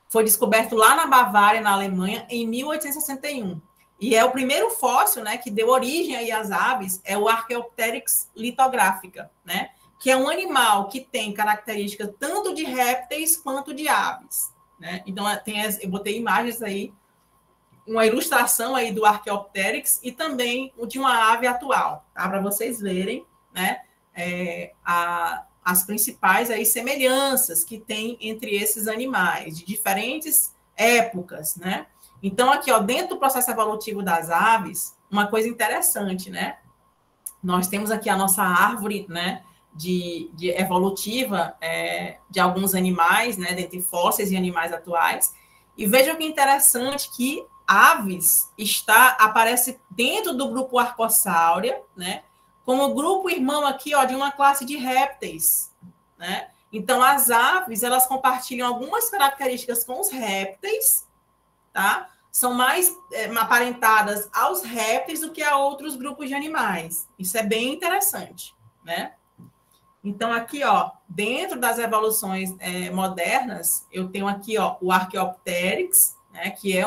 Foi descoberto lá na Bavária, na Alemanha, em 1861. E é o primeiro fóssil, né, que deu origem aí às aves, é o Archaeopteryx litográfica, né, que é um animal que tem características tanto de répteis quanto de aves, né? Então, eu botei imagens aí, uma ilustração aí do Archaeopteryx e também de uma ave atual, tá? Para vocês verem, né? As principais aí semelhanças que tem entre esses animais, de diferentes épocas, né? Então, aqui, ó, dentro do processo evolutivo das aves, uma coisa interessante, né? Nós temos aqui a nossa árvore, né, de evolutiva de alguns animais, né, dentre fósseis e animais atuais. E vejam que interessante que aves aparece dentro do grupo Archosáurea, né, como grupo irmão aqui, ó, de uma classe de répteis, né? Então, as aves, elas compartilham algumas características com os répteis, tá? São mais aparentadas aos répteis do que a outros grupos de animais. Isso é bem interessante, né? Então, aqui, ó, dentro das evoluções modernas, eu tenho aqui, ó, o Archaeopteryx, né, que é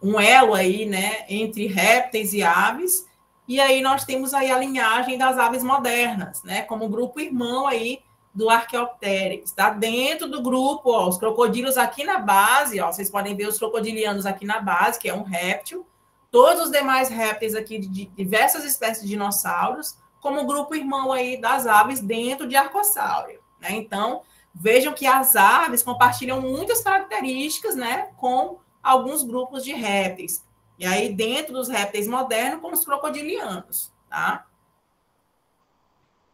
um elo aí, né, entre répteis e aves, e aí nós temos aí a linhagem das aves modernas, né, como grupo irmão aí do Archaeopteryx, tá? Dentro do grupo, ó, os crocodilos aqui na base, ó, vocês podem ver os crocodilianos aqui na base, que é um réptil, todos os demais répteis aqui de diversas espécies de dinossauros, como grupo irmão aí das aves dentro de Archosáurea, né? Então, vejam que as aves compartilham muitas características, né, com alguns grupos de répteis. E aí, dentro dos répteis modernos, como os crocodilianos, tá?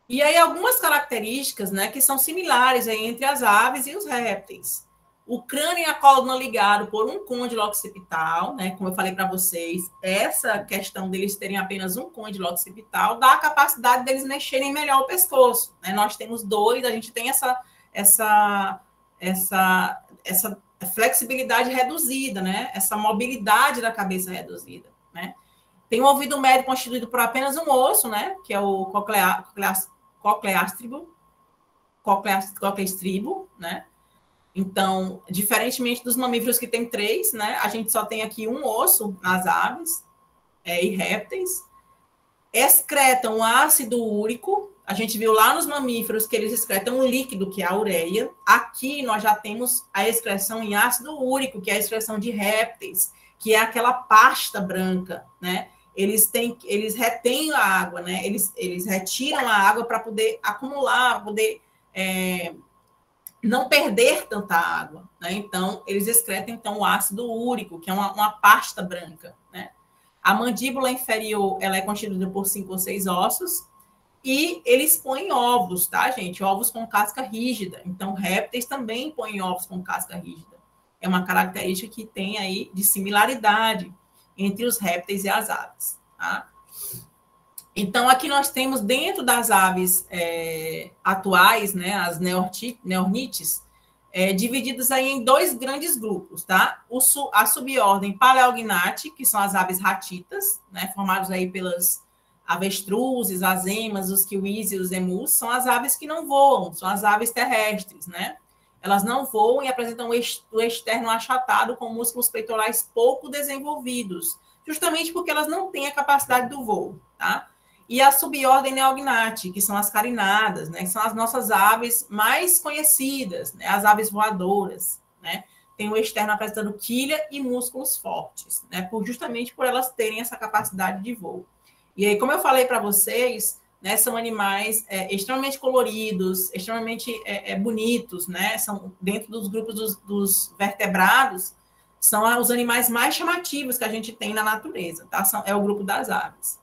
E aí, algumas características, né, que são similares aí entre as aves e os répteis. O crânio e a coluna ligado por um côndilo occipital, né, como eu falei para vocês, essa questão deles terem apenas um côndilo occipital dá a capacidade deles mexerem melhor o pescoço, né? Nós temos dois, a gente tem essa flexibilidade reduzida, né? Essa mobilidade da cabeça reduzida, né? Tem um ouvido médio constituído por apenas um osso, né? Que é o cocleastribo, né? Então, diferentemente dos mamíferos que tem 3, né? A gente só tem aqui um osso nas aves e répteis. Excretam ácido úrico. A gente viu lá nos mamíferos que eles excretam um líquido, que é a ureia. Aqui nós já temos a excreção em ácido úrico, que é a excreção de répteis, que é aquela pasta branca, né? Eles retêm a água, né? Eles retiram a água para poder acumular, poder não perder tanta água, né? Então, eles excretam, então, o ácido úrico, que é uma pasta branca, né? A mandíbula inferior, ela é constituída por 5 ou 6 ossos, e eles põem ovos, tá, gente? Ovos com casca rígida. Então, répteis também põem ovos com casca rígida. É uma característica que tem aí de similaridade entre os répteis e as aves, tá? Então, aqui nós temos, dentro das aves atuais, né, as neornites, divididas aí em 2 grandes grupos, tá? A subordem Paleognate, que são as aves ratitas, né, formadas aí pelas avestruzes, as emas, os kiwis e os emus, são as aves que não voam, são as aves terrestres, né? Elas não voam e apresentam o externo achatado com músculos peitorais pouco desenvolvidos, justamente porque elas não têm a capacidade do voo, tá? E a subordem Neognate, que são as carinadas, né? Que são as nossas aves mais conhecidas, né? As aves voadoras, né? Tem o externo apresentando quilha e músculos fortes, né? Justamente por elas terem essa capacidade de voo. E aí, como eu falei para vocês, né, são animais extremamente coloridos, extremamente bonitos, né? São, dentro dos grupos dos vertebrados, são os animais mais chamativos que a gente tem na natureza, tá? É o grupo das aves.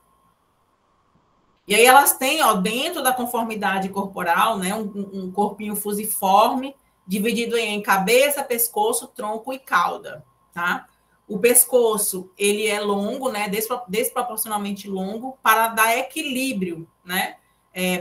E aí elas têm, ó, dentro da conformidade corporal, né, um corpinho fusiforme, dividido em cabeça, pescoço, tronco e cauda, tá? O pescoço, ele é longo, né, desproporcionalmente longo, para dar equilíbrio, né,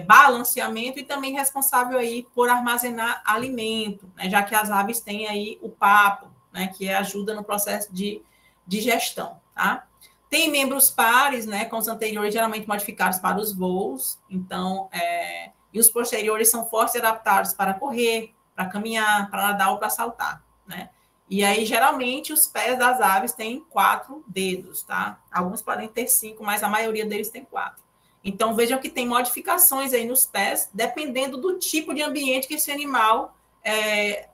balanceamento e também responsável aí por armazenar alimento, né, já que as aves têm aí o papo, né, que ajuda no processo de digestão, tá? Tem membros pares, né, com os anteriores geralmente modificados para os voos, então, e os posteriores são fortes e adaptados para correr, para caminhar, para nadar ou para saltar, né? E aí, geralmente, os pés das aves têm 4 dedos, tá? Alguns podem ter 5, mas a maioria deles tem 4. Então, vejam que tem modificações aí nos pés, dependendo do tipo de ambiente que esse animal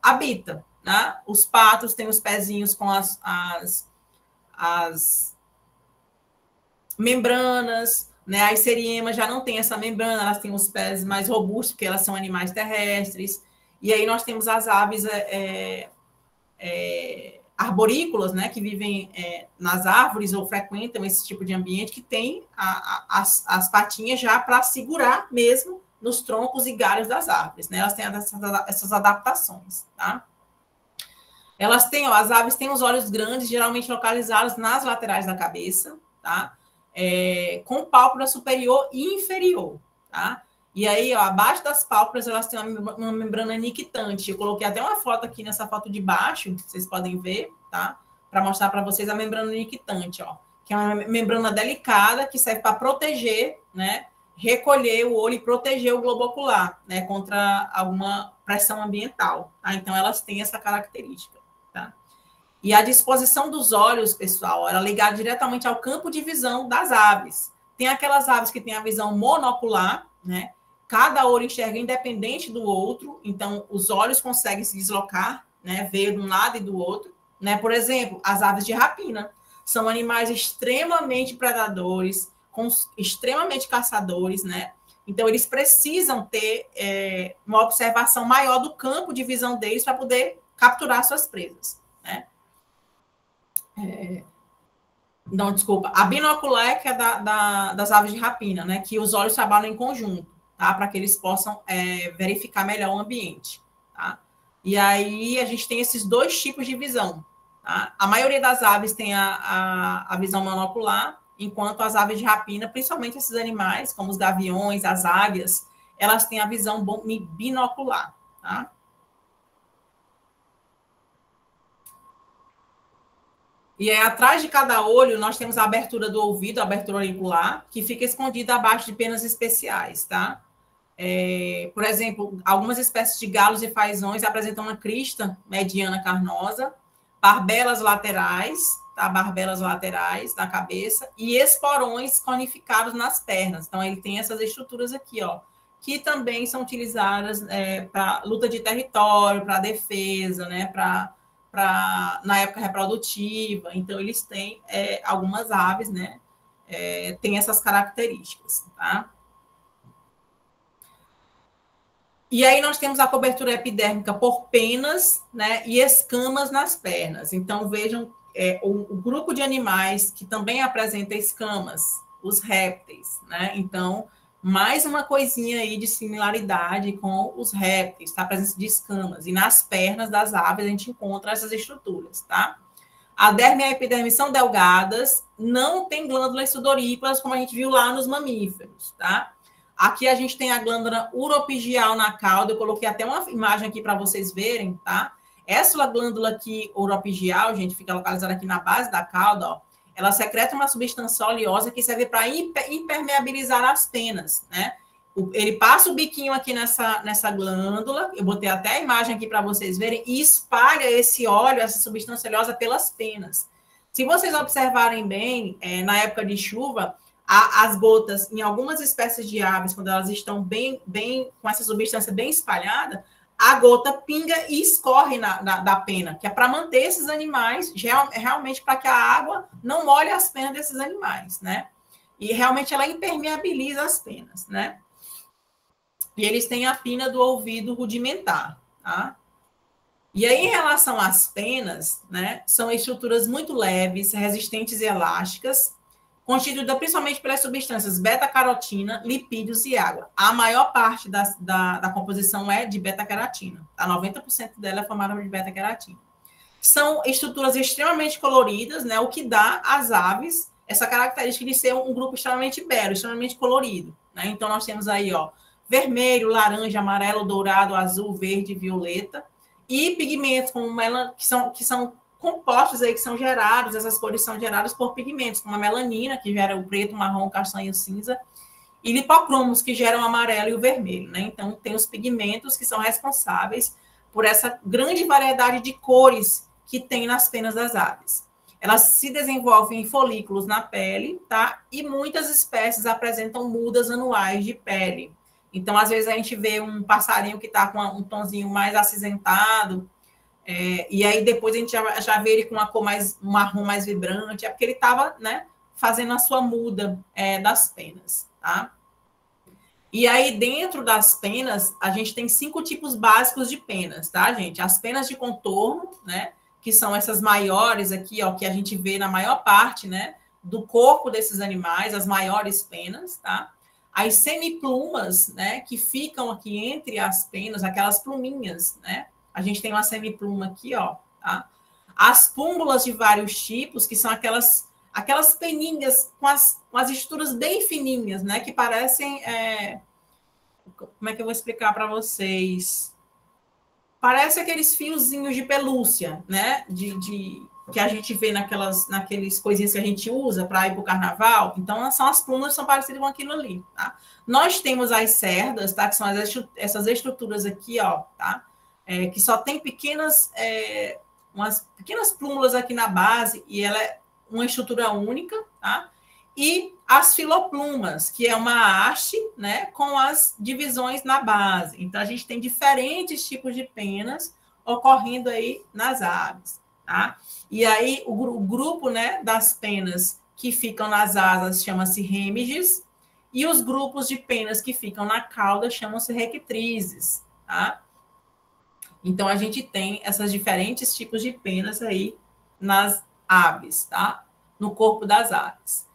habita. Né? Os patos têm os pezinhos com as membranas, né? As seriemas já não têm essa membrana, elas têm os pés mais robustos, porque elas são animais terrestres. E aí nós temos as aves arborícolas, né, que vivem nas árvores ou frequentam esse tipo de ambiente, que tem as patinhas já para segurar mesmo nos troncos e galhos das árvores, né? Elas têm essas adaptações, tá? Elas têm, as aves têm os olhos grandes, geralmente localizados nas laterais da cabeça, tá? Com pálpebra superior e inferior, tá? E aí, ó, abaixo das pálpebras, elas têm uma membrana nictante. Eu coloquei até uma foto aqui nessa foto de baixo, vocês podem ver, tá? Para mostrar para vocês a membrana nictante, ó, que é uma membrana delicada que serve para proteger, né? Recolher o olho e proteger o globo ocular, né? Contra alguma pressão ambiental, tá? Então, elas têm essa característica, tá? E a disposição dos olhos, pessoal, era ligada diretamente ao campo de visão das aves. Tem aquelas aves que têm a visão monocular, né? Cada olho enxerga independente do outro, então os olhos conseguem se deslocar, né? Ver de um lado e do outro, né? Por exemplo, as aves de rapina são animais extremamente predadores, extremamente caçadores, né? Então eles precisam ter uma observação maior do campo de visão deles para poder capturar suas presas, né? Não, desculpa. A binocular é que é das aves de rapina, né? Que os olhos trabalham em conjunto, tá? Para que eles possam verificar melhor o ambiente, tá? E aí a gente tem esses dois tipos de visão, tá? A maioria das aves tem a visão monocular, enquanto as aves de rapina, principalmente esses animais, como os gaviões, as águias, elas têm a visão binocular, tá? E aí, atrás de cada olho, nós temos a abertura do ouvido, a abertura auricular, que fica escondida abaixo de penas especiais, tá? Por exemplo, algumas espécies de galos e fazões apresentam uma crista mediana carnosa, barbelas laterais, tá? Barbelas laterais da cabeça e esporões conificados nas pernas. Então, ele tem essas estruturas aqui, ó, que também são utilizadas para luta de território, para defesa, né? Na época reprodutiva. Então, eles têm algumas aves, né? Tem essas características, tá? E aí nós temos a cobertura epidérmica por penas, né, e escamas nas pernas. Então, vejam o grupo de animais que também apresenta escamas, os répteis, né? Então, mais uma coisinha aí de similaridade com os répteis, tá? A presença de escamas. E nas pernas das aves a gente encontra essas estruturas, tá? A derme e a epiderme são delgadas, não tem glândulas sudoríparas, como a gente viu lá nos mamíferos, tá? Aqui a gente tem a glândula uropigial na cauda, eu coloquei até uma imagem aqui para vocês verem, tá? Essa glândula aqui, uropigial, gente, fica localizada aqui na base da cauda, ó, ela secreta uma substância oleosa que serve para impermeabilizar as penas, né? Ele passa o biquinho aqui nessa glândula, eu botei até a imagem aqui para vocês verem, e espalha esse óleo, essa substância oleosa pelas penas. Se vocês observarem bem, na época de chuva, as gotas, em algumas espécies de aves, quando elas estão bem com essa substância bem espalhada, a gota pinga e escorre da pena, que é para manter esses animais, realmente para que a água não molhe as penas desses animais, né? E realmente ela impermeabiliza as penas, né? E eles têm a pina do ouvido rudimentar, tá? E aí, em relação às penas, né, são estruturas muito leves, resistentes e elásticas, constituída principalmente pelas substâncias beta-carotina, lipídios e água. A maior parte da composição é de beta-queratina. Tá? 90% dela é formada de beta-queratina. São estruturas extremamente coloridas, né? O que dá às aves essa característica de ser um grupo extremamente belo, extremamente colorido. Né? Então, nós temos aí, ó, vermelho, laranja, amarelo, dourado, azul, verde, violeta. E pigmentos como que são compostos aí que são gerados, essas cores são geradas por pigmentos, como a melanina, que gera o preto, o marrom, o castanho, o cinza, e lipocromos, que geram o amarelo e o vermelho, né? Então, tem os pigmentos que são responsáveis por essa grande variedade de cores que tem nas penas das aves. Elas se desenvolvem em folículos na pele, tá? E muitas espécies apresentam mudas anuais de pele. Então, às vezes, a gente vê um passarinho que está com um tonzinho mais acinzentado, e aí depois a gente já vê ele com uma cor mais marrom mais vibrante, é porque ele estava, né, fazendo a sua muda das penas, tá? E aí, dentro das penas, a gente tem 5 tipos básicos de penas, tá, gente? As penas de contorno, né, que são essas maiores aqui, ó, que a gente vê na maior parte, né, do corpo desses animais, as maiores penas, tá? As semiplumas, né, que ficam aqui entre as penas, aquelas pluminhas, né? A gente tem uma semipluma aqui, ó, tá? As púmbulas de vários tipos, que são aquelas peninhas com as estruturas bem fininhas, né, que parecem... como é que eu vou explicar para vocês? Parece aqueles fiozinhos de pelúcia, né? Que a gente vê naqueles coisinhas que a gente usa para ir para o carnaval. Então, são as plumas que são parecidas com aquilo ali, tá? Nós temos as cerdas, tá? Que são essas estruturas aqui, ó, tá? Que só tem umas pequenas plúmulas aqui na base, e ela é uma estrutura única, tá? E as filoplumas, que é uma haste, né, com as divisões na base. Então, a gente tem diferentes tipos de penas ocorrendo aí nas aves, tá? E aí, o grupo, né, das penas que ficam nas asas chama-se remiges, e os grupos de penas que ficam na cauda chamam-se rectrizes, tá? Então, a gente tem esses diferentes tipos de penas aí nas aves, tá? No corpo das aves.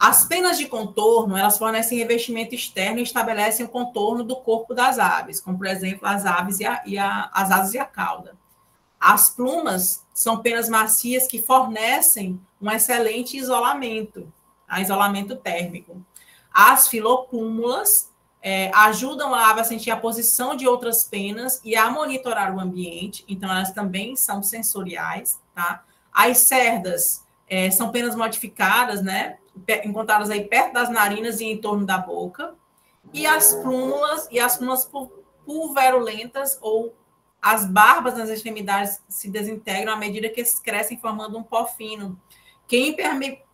As penas de contorno, elas fornecem revestimento externo e estabelecem o contorno do corpo das aves, como, por exemplo, as aves as asas e a cauda. As plumas são penas macias que fornecem um excelente isolamento, isolamento térmico. As filoplúmulas ajudam a ave a sentir a posição de outras penas e a monitorar o ambiente, então elas também são sensoriais, tá? As cerdas são penas modificadas, né? Encontradas aí perto das narinas e em torno da boca, e as plúmulas pulverulentas, ou as barbas nas extremidades se desintegram à medida que crescem, formando um pó fino, que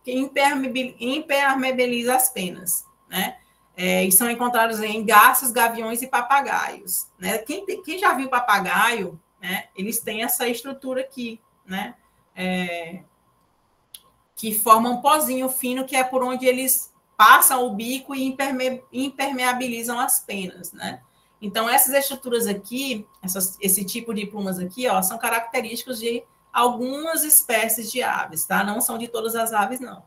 impermeabiliza as penas, né? E são encontrados em garças, gaviões e papagaios, né? Quem já viu papagaio, né? Eles têm essa estrutura aqui, né? Que forma um pozinho fino, que é por onde eles passam o bico e impermeabilizam as penas, né? Então, essas estruturas aqui, esse tipo de plumas aqui, ó, são característicos de algumas espécies de aves, tá? Não são de todas as aves, não.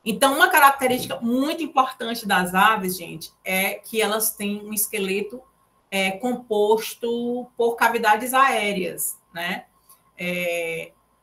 Então, uma característica muito importante das aves, gente, é que elas têm um esqueleto composto por cavidades aéreas, né?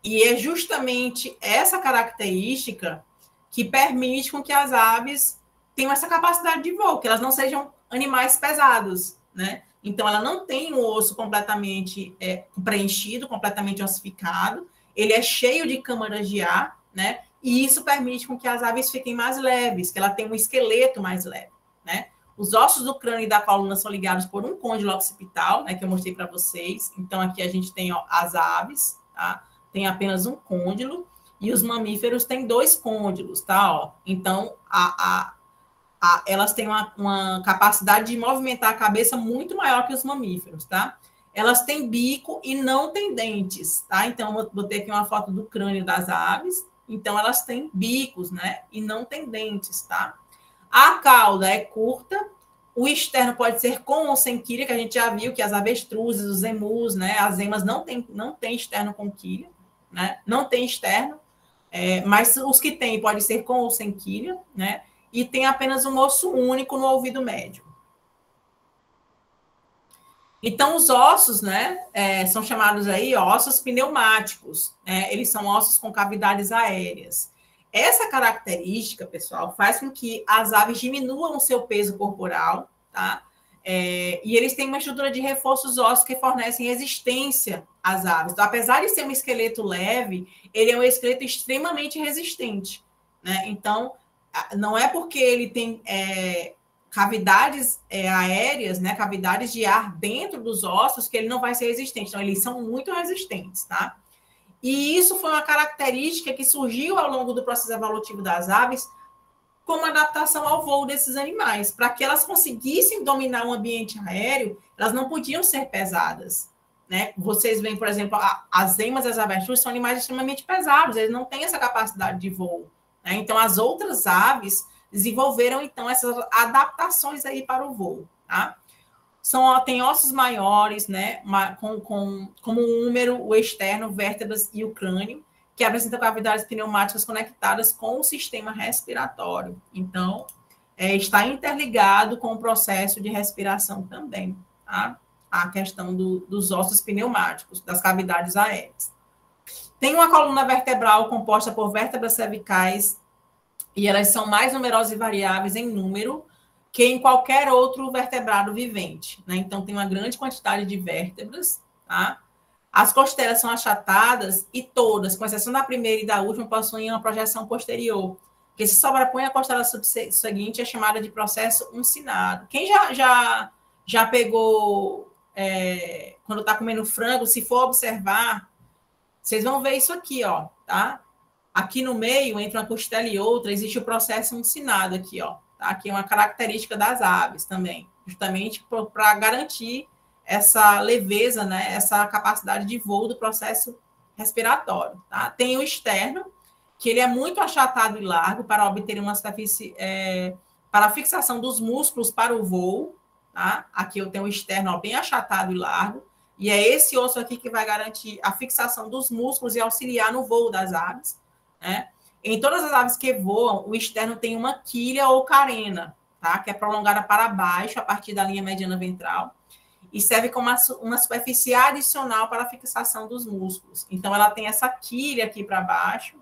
E é justamente essa característica que permite com que as aves tenham essa capacidade de voo, que elas não sejam animais pesados, né? Então, ela não tem um osso completamente preenchido, completamente ossificado, ele é cheio de câmaras de ar, né? E isso permite com que as aves fiquem mais leves, que ela tenha um esqueleto mais leve, né? Os ossos do crânio e da coluna são ligados por um côndilo occipital, né, que eu mostrei para vocês. Então, aqui a gente tem, ó, as aves, tá? Tem apenas um côndilo, e os mamíferos têm 2 côndilos, tá? Ó. Então, elas têm uma capacidade de movimentar a cabeça muito maior que os mamíferos, tá? Elas têm bico e não têm dentes, tá? Então, eu botei aqui uma foto do crânio das aves. Então, elas têm bicos, né? E não têm dentes, tá? A cauda é curta. O externo pode ser com ou sem quilha, que a gente já viu que as avestruzes, os emus, né? As emas não tem externo com quilha, né? Não tem externo, mas os que têm pode ser com ou sem quilha, né? E tem apenas um osso único no ouvido médio. Então, os ossos, né, são chamados aí ossos pneumáticos, né? Eles são ossos com cavidades aéreas. Essa característica, pessoal, faz com que as aves diminuam o seu peso corporal, tá? E eles têm uma estrutura de reforços ósseos que fornecem resistência às aves. Então, apesar de ser um esqueleto leve, ele é um esqueleto extremamente resistente, né? Então, não é porque ele tem cavidades aéreas, né, cavidades de ar dentro dos ossos, que ele não vai ser resistente. Então, eles são muito resistentes, tá? E isso foi uma característica que surgiu ao longo do processo evolutivo das aves como adaptação ao voo desses animais. Para que elas conseguissem dominar o ambiente aéreo, elas não podiam ser pesadas. Né? Vocês veem, por exemplo, as emas e as avestruzes são animais extremamente pesados, eles não têm essa capacidade de voo. Né? Então, as outras aves desenvolveram, então, essas adaptações aí para o voo. Tá? Tem ossos maiores, né? Como o húmero, o externo, vértebras e o crânio, que apresentam cavidades pneumáticas conectadas com o sistema respiratório. Então, está interligado com o processo de respiração também, tá? A questão dos ossos pneumáticos, das cavidades aéreas. Tem uma coluna vertebral composta por vértebras cervicais, e elas são mais numerosas e variáveis em número que em qualquer outro vertebrado vivente. Né? Então, tem uma grande quantidade de vértebras. Tá? As costelas são achatadas e todas, com exceção da primeira e da última, possuem uma projeção posterior, que se sobrepõe à costela subseguinte é chamada de processo uncinado. Quem já pegou... quando está comendo frango, se for observar, vocês vão ver isso aqui, ó, tá? Aqui no meio, entre uma costela e outra, existe o processo uncinado aqui, ó. Tá? Aqui é uma característica das aves também, justamente para garantir essa leveza, né? Essa capacidade de voo do processo respiratório. Tá? Tem o externo, que ele é muito achatado e largo para obter uma superfície, para a fixação dos músculos para o voo. Tá? Aqui eu tenho o externo, ó, bem achatado e largo, e é esse osso aqui que vai garantir a fixação dos músculos e auxiliar no voo das aves. Né? Em todas as aves que voam, o externo tem uma quilha ou carena, tá? Que é prolongada para baixo, a partir da linha mediana ventral, e serve como uma superfície adicional para a fixação dos músculos. Então, ela tem essa quilha aqui para baixo.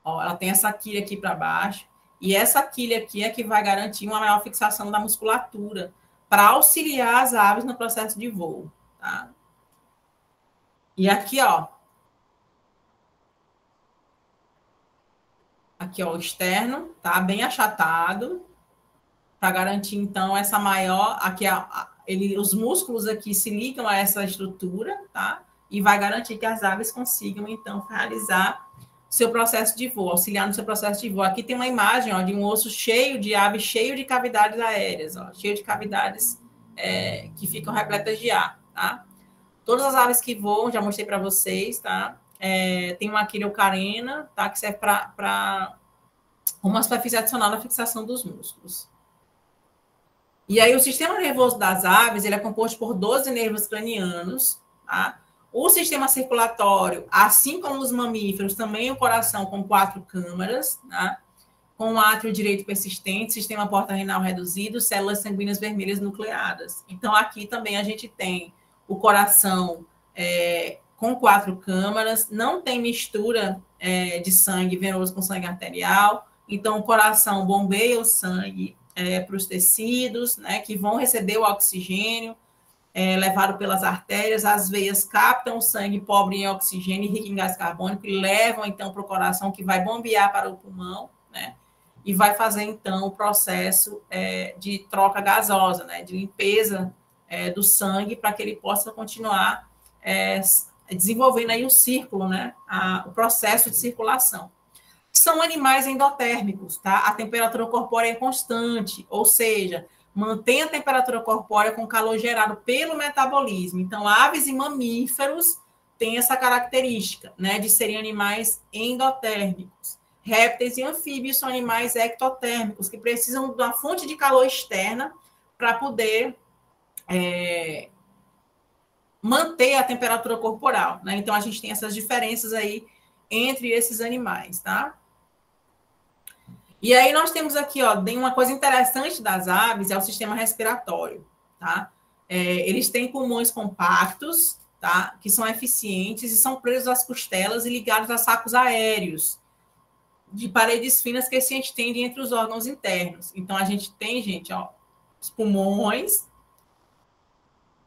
Ó, ela tem essa quilha aqui para baixo. E essa quilha aqui é que vai garantir uma maior fixação da musculatura para auxiliar as aves no processo de voo. Tá? E aqui, ó. Aqui, ó, o externo, tá? Bem achatado. Para garantir, então, essa maior... Aqui, os músculos aqui se ligam a essa estrutura, tá? E vai garantir que as aves consigam, então, realizar seu processo de voo, auxiliar no seu processo de voo. Aqui tem uma imagem, ó, de um osso cheio de aves, cheio de cavidades aéreas, ó, cheio de cavidades que ficam repletas de ar, tá? Todas as aves que voam, já mostrei para vocês, tá? Tem uma quiliocarena, tá? Que serve para uma superfície adicional na fixação dos músculos. E aí, o sistema nervoso das aves, ele é composto por 12 nervos cranianos, tá? O sistema circulatório, assim como os mamíferos, também o coração com 4 câmaras, tá? Com o átrio direito persistente, sistema porta-renal reduzido, células sanguíneas vermelhas nucleadas. Então, aqui também a gente tem o coração com 4 câmaras, não tem mistura de sangue venoso com sangue arterial, então o coração bombeia o sangue para os tecidos, né, que vão receber o oxigênio, levado pelas artérias, as veias captam o sangue pobre em oxigênio e rico em gás carbônico e levam, então, para o coração, que vai bombear para o pulmão, né, e vai fazer, então, o processo de troca gasosa, né, de limpeza do sangue, para que ele possa continuar desenvolvendo aí o círculo, né, o processo de circulação. São animais endotérmicos, tá? A temperatura corpórea é constante, ou seja, mantém a temperatura corpórea com calor gerado pelo metabolismo. Então, aves e mamíferos têm essa característica, né, de serem animais endotérmicos. Répteis e anfíbios são animais ectotérmicos, que precisam de uma fonte de calor externa para poder manter a temperatura corporal, né? Então, a gente tem essas diferenças aí entre esses animais, tá? E aí nós temos aqui, ó, uma coisa interessante das aves é o sistema respiratório, tá? Eles têm pulmões compactos, tá? Que são eficientes e são presos às costelas e ligados a sacos aéreos de paredes finas que se estendem entre os órgãos internos. Então, a gente tem, gente, ó, os pulmões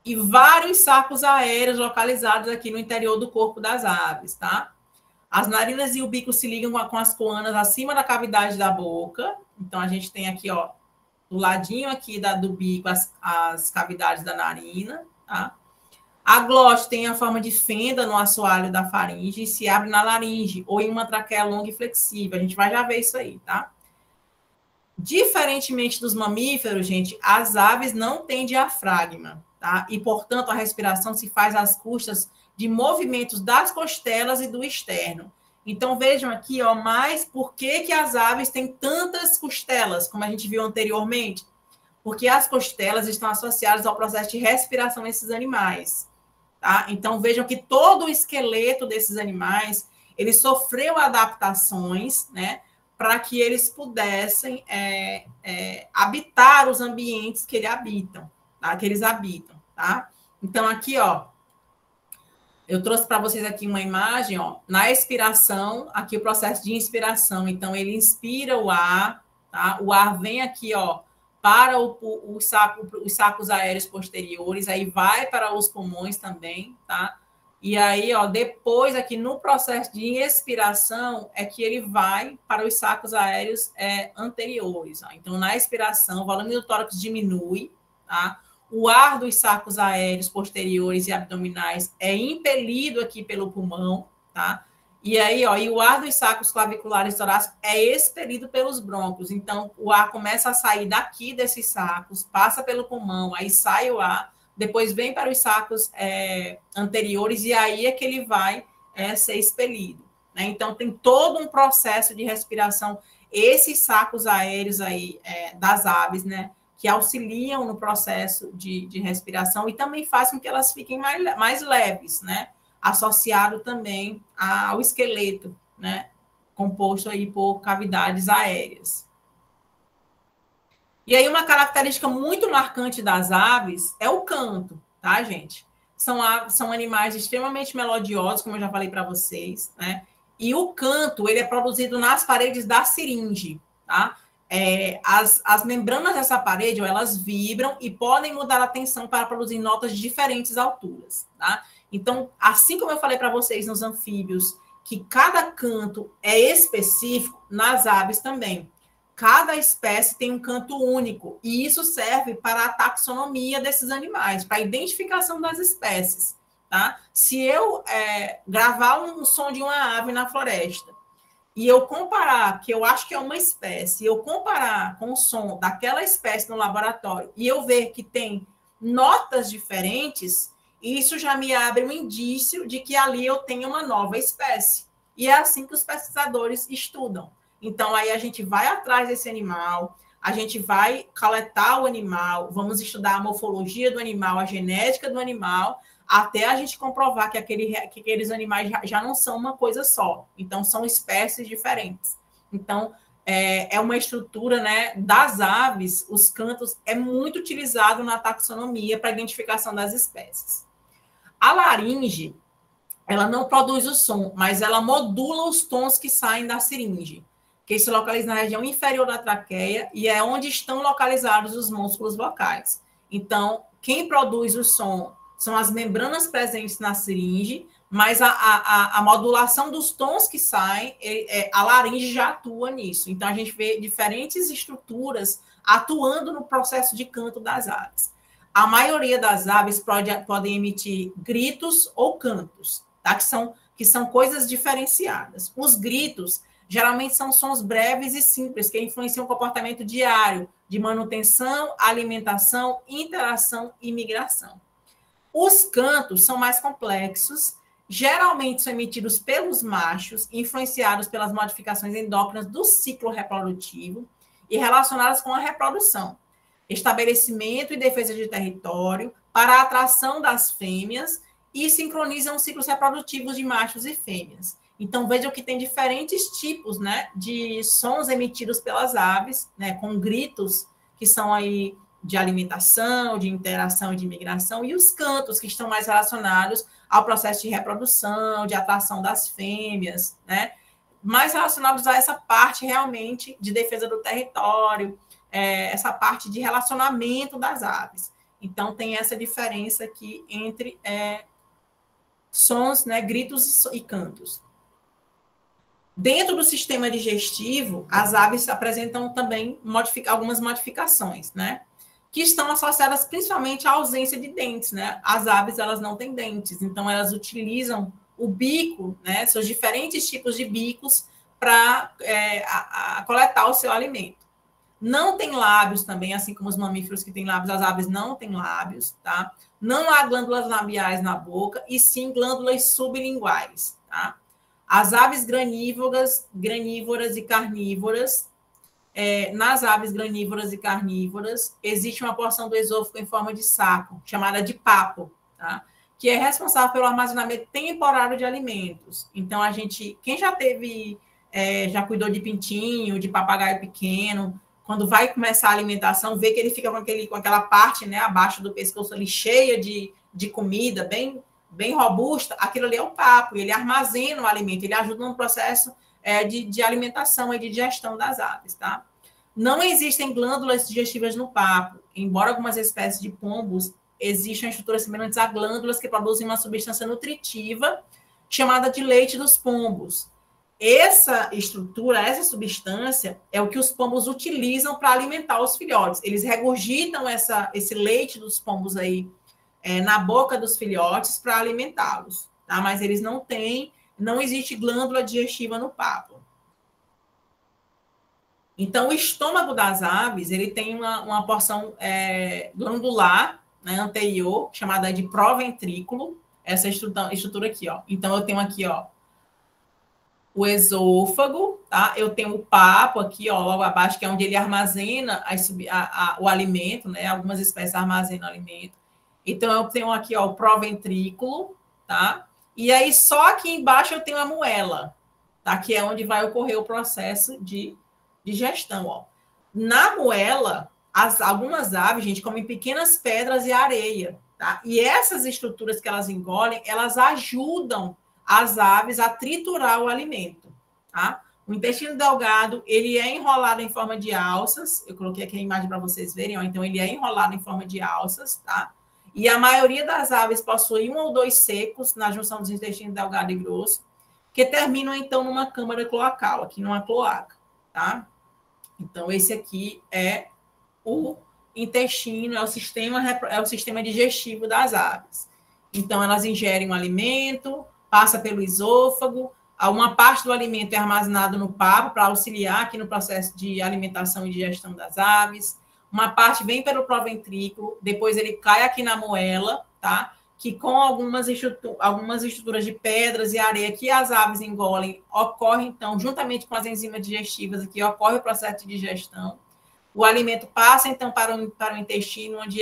e vários sacos aéreos localizados aqui no interior do corpo das aves, tá? As narinas e o bico se ligam com as coanas acima da cavidade da boca. Então, a gente tem aqui, ó, do ladinho aqui do bico, as cavidades da narina, tá? A glote tem a forma de fenda no assoalho da faringe e se abre na laringe ou em uma traqueia longa e flexível. A gente vai já ver isso aí, tá? Diferentemente dos mamíferos, gente, as aves não têm diafragma, tá? E, portanto, a respiração se faz às custas de movimentos das costelas e do externo. Então, vejam aqui, ó, mas por que as aves têm tantas costelas, como a gente viu anteriormente? Porque as costelas estão associadas ao processo de respiração desses animais, tá? Então, vejam que todo o esqueleto desses animais, ele sofreu adaptações, né, para que eles pudessem habitar os ambientes que eles habitam, tá? Então, aqui, ó, eu trouxe para vocês aqui uma imagem, ó, na expiração, aqui o processo de inspiração. Então, ele inspira o ar, tá? O ar vem aqui, ó, para os sacos aéreos posteriores, aí vai para os pulmões também, tá? E aí, ó, depois aqui no processo de expiração é que ele vai para os sacos aéreos anteriores. Ó. Então, na expiração, o volume do tórax diminui, tá? O ar dos sacos aéreos posteriores e abdominais é impelido aqui pelo pulmão, tá? E aí, ó, e o ar dos sacos claviculares torácicos é expelido pelos brônquios. Então, o ar começa a sair daqui desses sacos, passa pelo pulmão, aí sai o ar, depois vem para os sacos anteriores e aí é que ele vai ser expelido, né? Então, tem todo um processo de respiração. Esses sacos aéreos aí das aves, né, que auxiliam no processo de respiração e também fazem com que elas fiquem mais leves, né? Associado também ao esqueleto, né? Composto aí por cavidades aéreas. E aí, uma característica muito marcante das aves é o canto, tá, gente? São animais extremamente melodiosos, como eu já falei para vocês, né? E o canto, ele é produzido nas paredes da siringe, tá? As membranas dessa parede, elas vibram e podem mudar a tensão para produzir notas de diferentes alturas, tá? Então, assim como eu falei para vocês nos anfíbios, que cada canto é específico, nas aves também. Cada espécie tem um canto único, e isso serve para a taxonomia desses animais, para a identificação das espécies, tá? Se eu gravar um som de uma ave na floresta, e eu comparar, que eu acho que é uma espécie, eu comparar com o som daquela espécie no laboratório, e eu ver que tem notas diferentes, isso já me abre um indício de que ali eu tenho uma nova espécie. E é assim que os pesquisadores estudam. Então, aí a gente vai atrás desse animal, a gente vai coletar o animal, vamos estudar a morfologia do animal, a genética do animal, até a gente comprovar que aqueles animais já não são uma coisa só. Então, são espécies diferentes. Então, é uma estrutura, né, das aves, os cantos, é muito utilizado na taxonomia para a identificação das espécies. A laringe, ela não produz o som, mas ela modula os tons que saem da siringe, que se localiza na região inferior da traqueia e é onde estão localizados os músculos vocais. Então, quem produz o som são as membranas presentes na siringe, mas a modulação dos tons que saem, a laringe já atua nisso. Então, a gente vê diferentes estruturas atuando no processo de canto das aves. A maioria das aves podem emitir gritos ou cantos, tá? que são coisas diferenciadas. Os gritos geralmente são sons breves e simples, que influenciam o comportamento diário, de manutenção, alimentação, interação e migração. Os cantos são mais complexos, geralmente são emitidos pelos machos, influenciados pelas modificações endócrinas do ciclo reprodutivo e relacionadas com a reprodução, estabelecimento e defesa de território, para a atração das fêmeas e sincronizam os ciclos reprodutivos de machos e fêmeas. Então, vejam que tem diferentes tipos, né, de sons emitidos pelas aves, né, com gritos, que são aí de alimentação, de interação e de migração, e os cantos, que estão mais relacionados ao processo de reprodução, de atração das fêmeas, né, mais relacionados a essa parte realmente de defesa do território, essa parte de relacionamento das aves. Então, tem essa diferença aqui entre sons, né, gritos e cantos. Dentro do sistema digestivo, as aves apresentam também algumas modificações, né? que estão associadas principalmente à ausência de dentes, né? As aves, elas não têm dentes, então elas utilizam o bico, né? Seus diferentes tipos de bicos para coletar o seu alimento. Não tem lábios também, assim como os mamíferos que têm lábios, as aves não têm lábios, tá? Não há glândulas labiais na boca, e sim glândulas sublinguais, tá? As aves granívoras e carnívoras, nas aves granívoras e carnívoras, existe uma porção do esôfago em forma de saco, chamada de papo, tá? Que é responsável pelo armazenamento temporário de alimentos. Então, quem já teve, já cuidou de pintinho, de papagaio pequeno, quando vai começar a alimentação, vê que ele fica com aquela parte, né, abaixo do pescoço ali, cheia de comida, bem robusta, aquilo ali é o papo, ele armazena o alimento, ele ajuda no processo de alimentação e de digestão das aves, tá? Não existem glândulas digestivas no papo, embora algumas espécies de pombos existam estruturas semelhantes a glândulas que produzem uma substância nutritiva chamada de leite dos pombos. Essa estrutura, essa substância, é o que os pombos utilizam para alimentar os filhotes. Eles regurgitam esse leite dos pombos aí na boca dos filhotes para alimentá-los, tá? Mas eles não existe glândula digestiva no papo. Então, o estômago das aves, ele tem uma porção glandular, né, anterior, chamada de proventrículo, essa estrutura aqui, ó. Então, eu tenho aqui, ó, o esôfago, tá? Eu tenho o papo aqui, ó, logo abaixo, que é onde ele armazena o alimento, né? Algumas espécies armazenam o alimento. Então, eu tenho aqui, ó, o proventrículo, tá? E aí, só aqui embaixo eu tenho a moela, tá? Que é onde vai ocorrer o processo de digestão, ó. Na moela, algumas aves, gente, comem pequenas pedras e areia, tá? E essas estruturas que elas engolem, elas ajudam as aves a triturar o alimento, tá? O intestino delgado, ele é enrolado em forma de alças, eu coloquei aqui a imagem para vocês verem, ó. Então ele é enrolado em forma de alças, tá? E a maioria das aves possui 1 ou 2 secos na junção dos intestinos delgado e grosso, que terminam, então, numa câmara cloacal, aqui numa cloaca, tá? Então, esse aqui é o intestino, é o sistema digestivo das aves. Então, elas ingerem um alimento, passa pelo esôfago, uma parte do alimento é armazenado no papo para auxiliar aqui no processo de alimentação e digestão das aves. Uma parte vem pelo proventrículo, depois ele cai aqui na moela, tá? Que com algumas estruturas de pedras e areia que as aves engolem, ocorre, então, juntamente com as enzimas digestivas aqui, ocorre o processo de digestão. O alimento passa, então, para o intestino, onde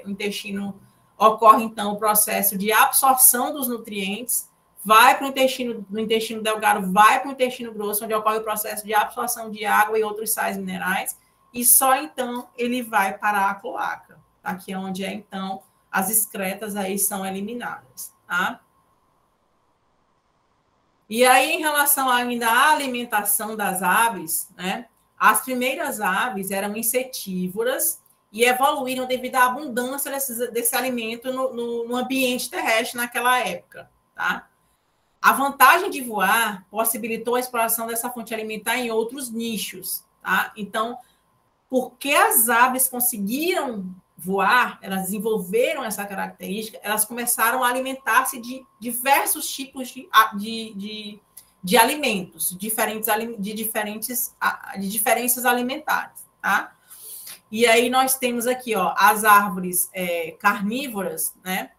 o intestino ocorre, então, o processo de absorção dos nutrientes, vai para o intestino delgado, vai para o intestino grosso, onde ocorre o processo de absorção de água e outros sais minerais, e só, então, ele vai para a cloaca, aqui é onde então, as excretas aí são eliminadas, tá? E aí, em relação ainda à alimentação das aves, né? As primeiras aves eram insetívoras e evoluíram devido à abundância desse alimento no ambiente terrestre naquela época, tá? A vantagem de voar possibilitou a exploração dessa fonte alimentar em outros nichos, tá? Então, porque as aves conseguiram voar, elas desenvolveram essa característica, elas começaram a alimentar-se de diversos tipos de alimentos, de diferenças alimentares, tá? E aí nós temos aqui, ó, as árvores carnívoras, né?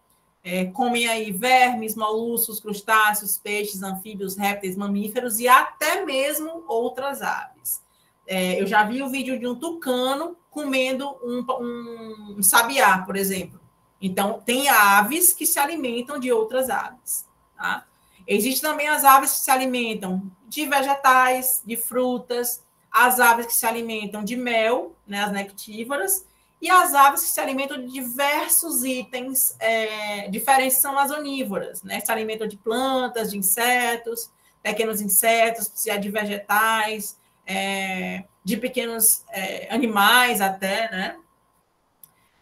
Comem aí vermes, moluscos, crustáceos, peixes, anfíbios, répteis, mamíferos e até mesmo outras aves. Eu já vi o vídeo de um tucano comendo um sabiá, por exemplo. Então, tem aves que se alimentam de outras aves, tá? Existem também as aves que se alimentam de vegetais, de frutas, as aves que se alimentam de mel, né, as nectívoras, e as aves que se alimentam de diversos itens diferentes, são as onívoras, né? Se alimentam de plantas, de insetos, pequenos insetos, de vegetais, de pequenos animais até, né?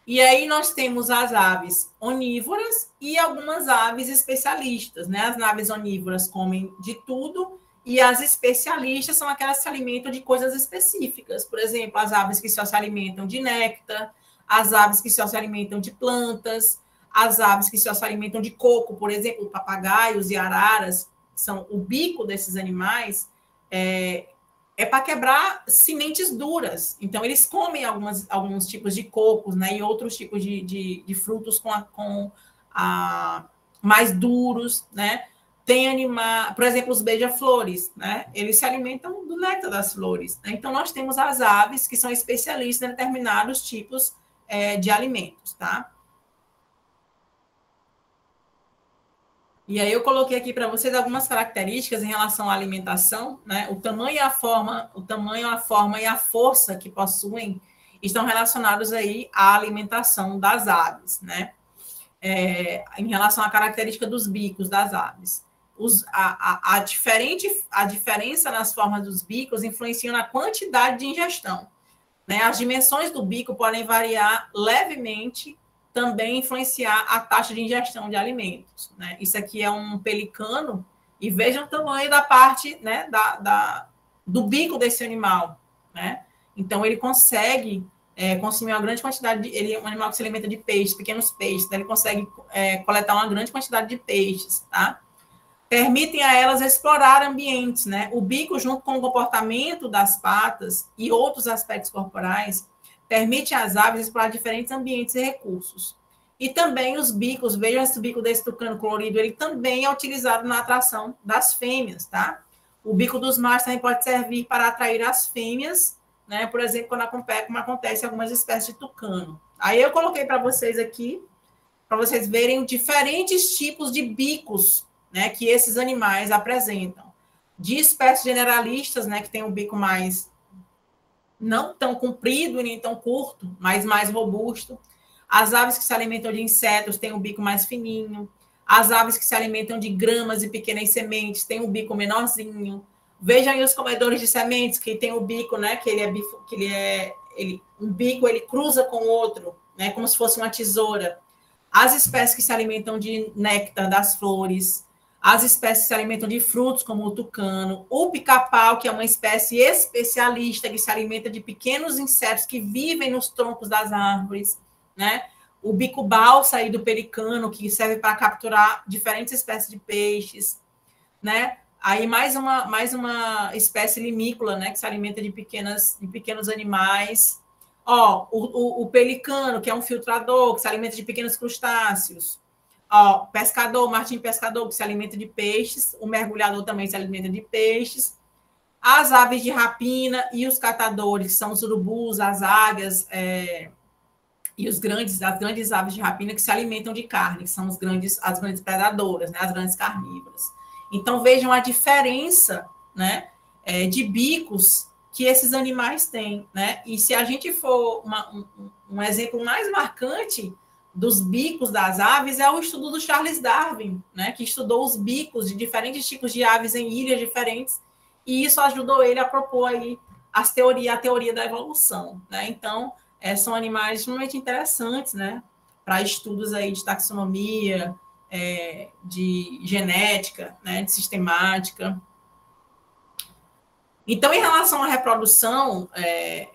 E aí nós temos as aves onívoras e algumas aves especialistas, né? As aves onívoras comem de tudo e as especialistas são aquelas que se alimentam de coisas específicas. Por exemplo, as aves que só se alimentam de néctar, as aves que só se alimentam de plantas, as aves que só se alimentam de coco, por exemplo, papagaios e araras, são o bico desses animais, para quebrar sementes duras. Então, eles comem alguns tipos de cocos, né, e outros tipos de frutos mais duros, né? Tem por exemplo, os beija-flores, né? Eles se alimentam do néctar das flores. Né? Então, nós temos as aves que são especialistas em determinados tipos de alimentos, tá? E aí eu coloquei aqui para vocês algumas características em relação à alimentação, né? O tamanho, a forma e a força que possuem estão relacionados aí à alimentação das aves, né? Em relação à característica dos bicos das aves. A diferença nas formas dos bicos influencia na quantidade de ingestão. Né? As dimensões do bico podem variar levemente, também influenciar a taxa de ingestão de alimentos. Né? Isso aqui é um pelicano, e vejam o tamanho da parte, né, do bico desse animal. Né? Então, ele consegue consumir uma grande quantidade ele é um animal que se alimenta de peixes, pequenos peixes, então ele consegue coletar uma grande quantidade de peixes, tá? Permitem a elas explorar ambientes, né? O bico, junto com o comportamento das patas e outros aspectos corporais, permite às aves explorar diferentes ambientes e recursos. E também os bicos, vejam esse bico desse tucano colorido, ele também é utilizado na atração das fêmeas, tá? O bico dos machos também pode servir para atrair as fêmeas, né? Por exemplo, como acontece em algumas espécies de tucano. Aí eu coloquei para vocês aqui, para vocês verem diferentes tipos de bicos, né, que esses animais apresentam. De espécies generalistas, né, que tem um bico mais não tão comprido e nem tão curto, mas mais robusto. As aves que se alimentam de insetos têm um bico mais fininho. As aves que se alimentam de gramas e pequenas sementes têm um bico menorzinho. Vejam aí os comedores de sementes, que tem o bico, né? Um bico ele cruza com o outro, né? Como se fosse uma tesoura. As espécies que se alimentam de néctar das flores, as espécies que se alimentam de frutos, como o tucano, o pica-pau, que é uma espécie especialista que se alimenta de pequenos insetos que vivem nos troncos das árvores, né? O bico balsa aí do pelicano, que serve para capturar diferentes espécies de peixes, né? Aí mais uma espécie limícola, né, que se alimenta de pequenos animais. Ó, o pelicano, que é um filtrador, que se alimenta de pequenos crustáceos. Ó, pescador, martim pescador, que se alimenta de peixes. O mergulhador também se alimenta de peixes. As aves de rapina e os catadores, que são os urubus, as águias, e as grandes aves de rapina que se alimentam de carne, que são as grandes predadoras, né, as grandes carnívoras. Então, vejam a diferença, né, de bicos que esses animais têm. Né? E se a gente for um exemplo mais marcante dos bicos das aves, é o estudo do Charles Darwin, né, que estudou os bicos de diferentes tipos de aves em ilhas diferentes, e isso ajudou ele a propor aí a teoria da evolução. Né? Então, são animais extremamente interessantes, né, para estudos aí de taxonomia, de genética, né, de sistemática. Então, em relação à reprodução,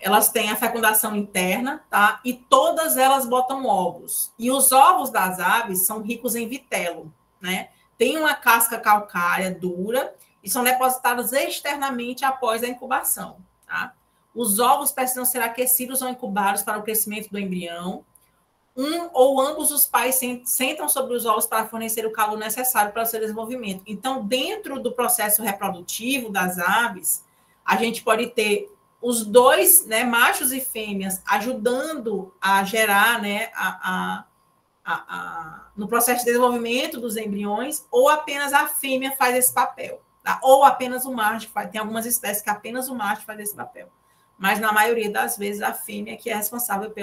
elas têm a fecundação interna, tá? E todas elas botam ovos. E os ovos das aves são ricos em vitelo, né? Tem uma casca calcária dura e são depositados externamente após a incubação, tá? Os ovos precisam ser aquecidos ou incubados para o crescimento do embrião. Um ou ambos os pais sentam sobre os ovos para fornecer o calor necessário para o seu desenvolvimento. Então, dentro do processo reprodutivo das aves, a gente pode ter os dois, né, machos e fêmeas, ajudando a gerar, né, no processo de desenvolvimento dos embriões, ou apenas a fêmea faz esse papel, tá? Ou apenas o macho faz. Tem algumas espécies que apenas o macho faz esse papel. Mas, na maioria das vezes, a fêmea que é responsável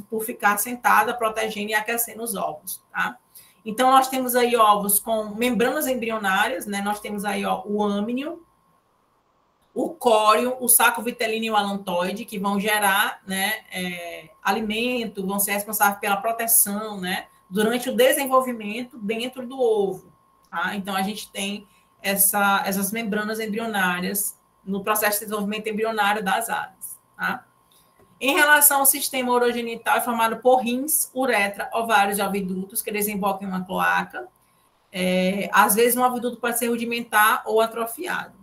por ficar sentada, protegendo e aquecendo os ovos, tá? Então, nós temos aí ovos com membranas embrionárias, né? Nós temos aí o âmnio, o córeo, o saco vitelino e o alantoide, que vão gerar, né, alimento, vão ser responsáveis pela proteção, né, durante o desenvolvimento dentro do ovo, tá? Então, a gente tem essas membranas embrionárias no processo de desenvolvimento embrionário das aves, tá? Em relação ao sistema urogenital, é formado por rins, uretra, ovários e ovidutos, que desembocam em uma cloaca. Às vezes, um oviduto pode ser rudimentar ou atrofiado.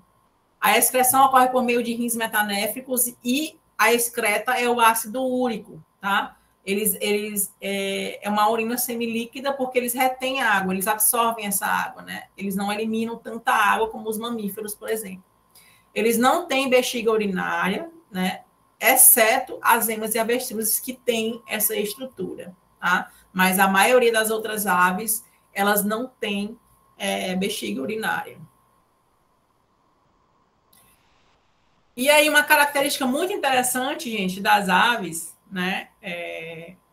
A excreção ocorre por meio de rins metanéfricos e a excreta é o ácido úrico, tá? É uma urina semilíquida porque eles retêm a água, eles absorvem essa água, né? Eles não eliminam tanta água como os mamíferos, por exemplo. Eles não têm bexiga urinária, né? Exceto as emas e avestruzes que têm essa estrutura, tá? Mas a maioria das outras aves, elas não têm bexiga urinária. E aí, uma característica muito interessante, gente, das aves, né?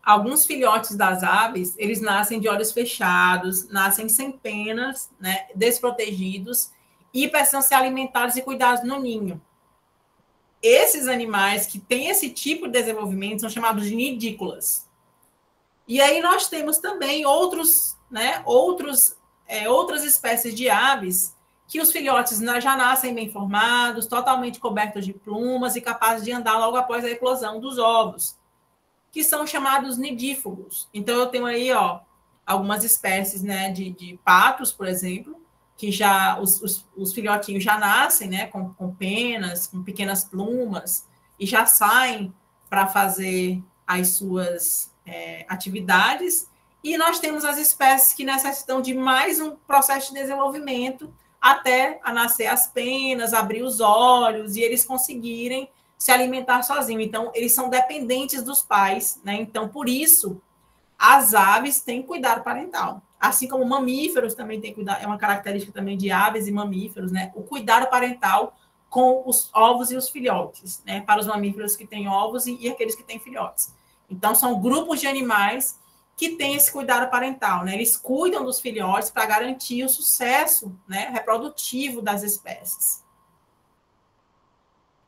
Alguns filhotes das aves, eles nascem de olhos fechados, nascem sem penas, né? Desprotegidos, e precisam ser alimentados e cuidados no ninho. Esses animais que têm esse tipo de desenvolvimento são chamados de nidícolas. E aí nós temos também outras espécies de aves que os filhotes já nascem bem formados, totalmente cobertos de plumas e capazes de andar logo após a eclosão dos ovos, que são chamados nidífugos. Então, eu tenho aí algumas espécies, né, de patos, por exemplo, que já os filhotinhos já nascem, né, com penas, com pequenas plumas, e já saem para fazer as suas atividades. E nós temos as espécies que necessitam de mais um processo de desenvolvimento até a nascer as penas, abrir os olhos e eles conseguirem se alimentar sozinhos. Então, eles são dependentes dos pais, né? Então, por isso, as aves têm cuidado parental. Assim como mamíferos também têm cuidado, é uma característica também de aves e mamíferos, né? O cuidado parental com os ovos e os filhotes, né? Para os mamíferos que têm ovos e aqueles que têm filhotes. Então, são grupos de animais que têm esse cuidado parental, né? Eles cuidam dos filhotes para garantir o sucesso, né, reprodutivo das espécies.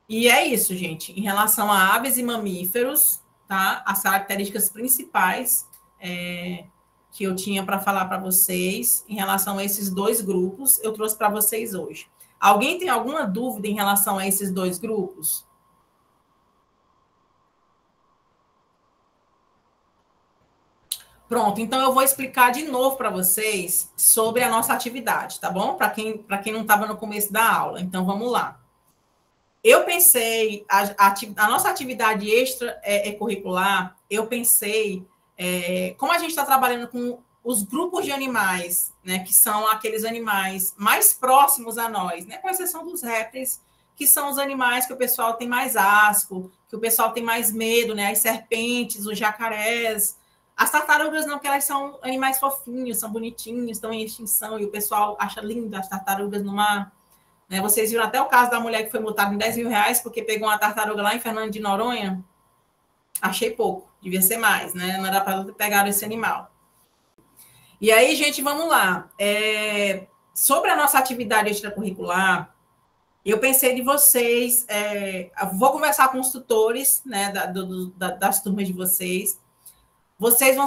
E é isso, gente. Em relação a aves e mamíferos, tá? As características principais que eu tinha para falar para vocês em relação a esses dois grupos, eu trouxe para vocês hoje. Alguém tem alguma dúvida em relação a esses dois grupos? Pronto, então eu vou explicar de novo para vocês sobre a nossa atividade, tá bom? Para quem não estava no começo da aula. Então, vamos lá. Eu pensei, a nossa atividade extra curricular, eu pensei, como a gente está trabalhando com os grupos de animais, né, que são aqueles animais mais próximos a nós, né, com exceção dos répteis, que são os animais que o pessoal tem mais asco, que o pessoal tem mais medo, né, as serpentes, os jacarés. As tartarugas não, porque elas são animais fofinhos, são bonitinhos, estão em extinção, e o pessoal acha lindo as tartarugas no mar. Né? Vocês viram até o caso da mulher que foi multada em R$10.000 porque pegou uma tartaruga lá em Fernando de Noronha? Achei pouco, devia ser mais, né? Não era para ter pegado esse animal. E aí, gente, vamos lá. Sobre a nossa atividade extracurricular, eu pensei de vocês, vou conversar com os tutores, né, das turmas de vocês. Vocês vão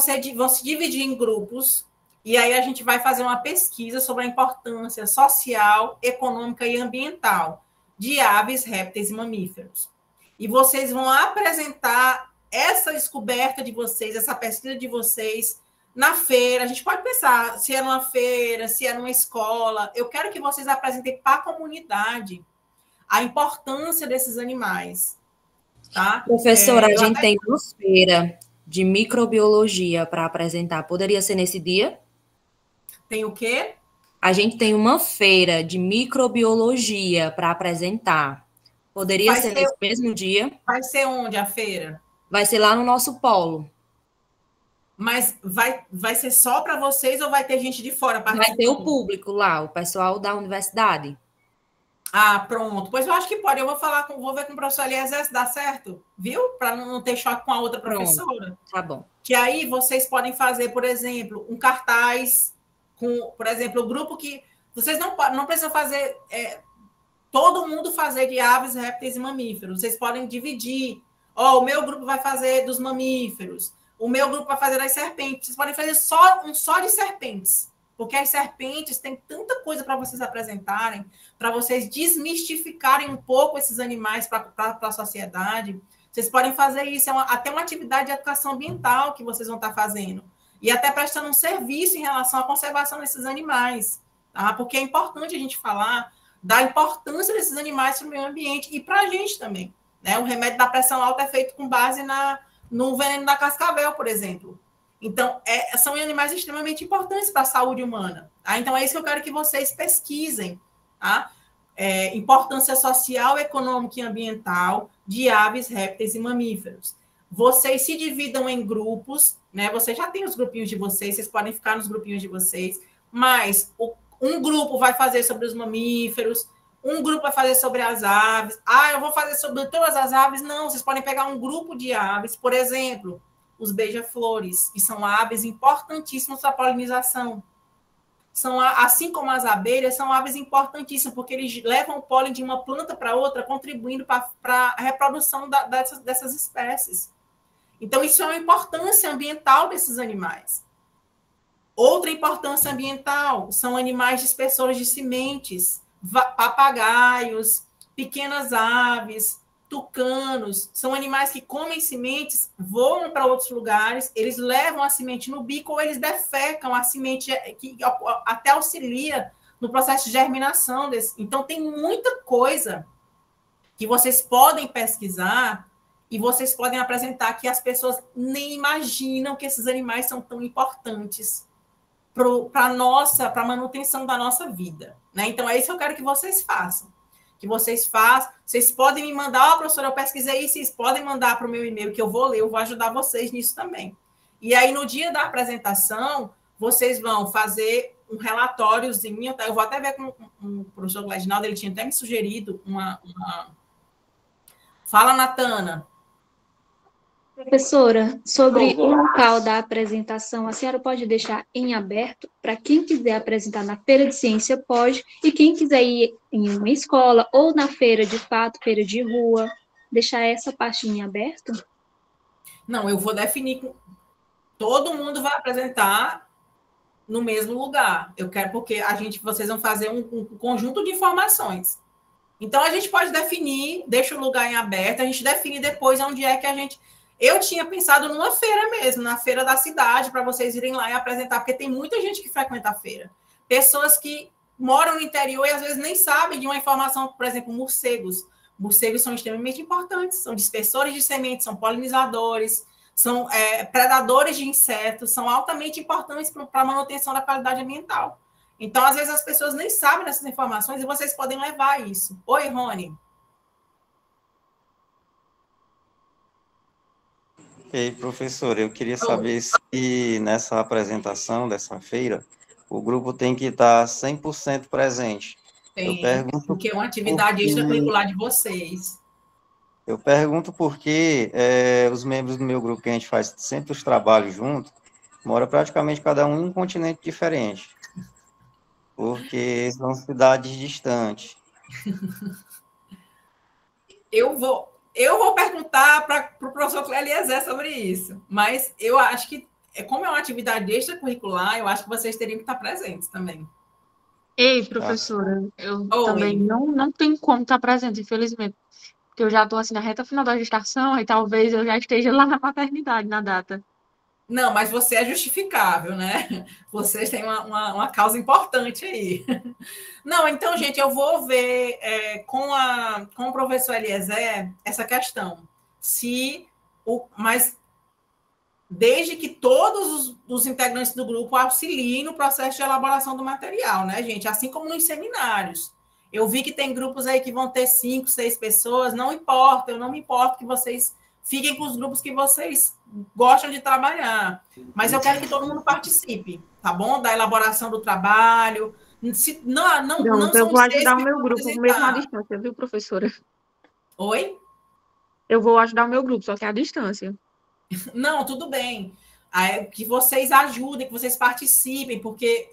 se dividir em grupos, e aí a gente vai fazer uma pesquisa sobre a importância social, econômica e ambiental de aves, répteis e mamíferos. E vocês vão apresentar essa descoberta de vocês, essa pesquisa de vocês na feira. A gente pode pensar se é numa feira, se é numa escola. Eu quero que vocês apresentem para a comunidade a importância desses animais. Tá? Professora, a gente tem uma feira de microbiologia para apresentar. Poderia ser nesse dia? Tem o quê? A gente tem uma feira de microbiologia para apresentar. Poderia ser nesse mesmo dia? Vai ser onde a feira? Vai ser lá no nosso polo. Mas vai ser só para vocês ou vai ter gente de fora participando? Vai ter o público lá, o pessoal da universidade. Ah, pronto. Pois eu acho que pode. Eu vou ver com o professor Eliezer se dá certo, viu? Para não ter choque com a outra professora. Pronto. Tá bom. Que aí vocês podem fazer, por exemplo, um cartaz com, por exemplo, o grupo que... Vocês não precisam fazer... todo mundo fazer de aves, répteis e mamíferos. Vocês podem dividir. O meu grupo vai fazer dos mamíferos. O meu grupo vai fazer das serpentes. Vocês podem fazer só de serpentes. Porque as serpentes têm tanta coisa para vocês apresentarem, para vocês desmistificarem um pouco esses animais para a sociedade. Vocês podem fazer isso, até uma atividade de educação ambiental que vocês vão estar fazendo. E até prestando um serviço em relação à conservação desses animais, tá? Porque é importante a gente falar da importância desses animais para o meio ambiente e para a gente também, né? O remédio da pressão alta é feito com base no veneno da cascavel, por exemplo. Então, são animais extremamente importantes para a saúde humana. Tá? Então, é isso que eu quero que vocês pesquisem, tá? Importância social, econômica e ambiental de aves, répteis e mamíferos. Vocês se dividam em grupos, né? Vocês já têm os grupinhos de vocês podem ficar nos grupinhos de vocês, mas um grupo vai fazer sobre os mamíferos, um grupo vai fazer sobre as aves. Eu vou fazer sobre todas as aves? Não, vocês podem pegar um grupo de aves, por exemplo, os beija-flores, que são aves importantíssimas para a polinização. Assim como as abelhas, são aves importantíssimas, porque eles levam o pólen de uma planta para outra, contribuindo para a reprodução dessas espécies. Então, isso é uma importância ambiental desses animais. Outra importância ambiental são animais dispersores de sementes, papagaios, pequenas aves, tucanos, são animais que comem sementes, voam para outros lugares, eles levam a semente no bico ou eles defecam a semente, que até auxilia no processo de germinação Então, tem muita coisa que vocês podem pesquisar e vocês podem apresentar que as pessoas nem imaginam que esses animais são tão importantes para a manutenção da nossa vida, né? Então, é isso que eu quero que vocês façam. Vocês podem me mandar, professora, eu pesquisei isso, vocês podem mandar para o meu e-mail, que eu vou ler, eu vou ajudar vocês nisso também. E aí, no dia da apresentação, vocês vão fazer um relatóriozinho, tá? Eu vou até ver com o professor Gledinaldo, ele tinha até me sugerido uma... Fala, Natana. Professora, sobre o local da apresentação, a senhora pode deixar em aberto para quem quiser apresentar na Feira de Ciência, pode, e quem quiser ir em uma escola ou na feira de fato, feira de rua, deixar essa parte em aberto? Não, eu vou definir, todo mundo vai apresentar no mesmo lugar. Eu quero, porque vocês vão fazer um conjunto de informações. Então, a gente pode definir, deixa o lugar em aberto, a gente define depois onde é que a gente... Eu tinha pensado numa feira mesmo, na feira da cidade, para vocês irem lá e apresentar, porque tem muita gente que frequenta a feira. Pessoas que moram no interior e às vezes nem sabem de uma informação, por exemplo, morcegos. Morcegos são extremamente importantes, são dispersores de sementes, são polinizadores, são predadores de insetos, são altamente importantes para a manutenção da qualidade ambiental. Então, às vezes, as pessoas nem sabem dessas informações e vocês podem levar isso. Oi, Rony. Ei, professor, eu queria saber se nessa apresentação dessa feira o grupo tem que estar 100% presente. Tem, porque é uma atividade extracurricular de vocês. Eu pergunto porque os membros do meu grupo, que a gente faz sempre os trabalhos juntos, mora praticamente cada um em um continente diferente, porque são cidades distantes. Eu vou perguntar para o professor Eliezer sobre isso, mas eu acho que, como é uma atividade extracurricular, eu acho que vocês teriam que estar presentes também. Ei, professora, eu também não tenho como estar presente, infelizmente, porque eu já estou assim na reta final da gestação e talvez eu já esteja lá na paternidade na data. Não, mas você é justificável, né? Vocês têm uma causa importante aí. Não, então, gente, eu vou ver com o professor Eliezer essa questão. Mas desde que todos os integrantes do grupo auxiliem no processo de elaboração do material, né, gente? Assim como nos seminários. Eu vi que tem grupos aí que vão ter 5, 6 pessoas, não importa, eu não me importo que vocês fiquem com os grupos que vocês gostam de trabalhar. Mas eu quero que todo mundo participe, tá bom? Da elaboração do trabalho. Não eu vou ajudar o meu grupo, mesmo à distância, viu, professora? Oi? Eu vou ajudar o meu grupo, só que à distância. Não, tudo bem. Que vocês ajudem, que vocês participem, porque,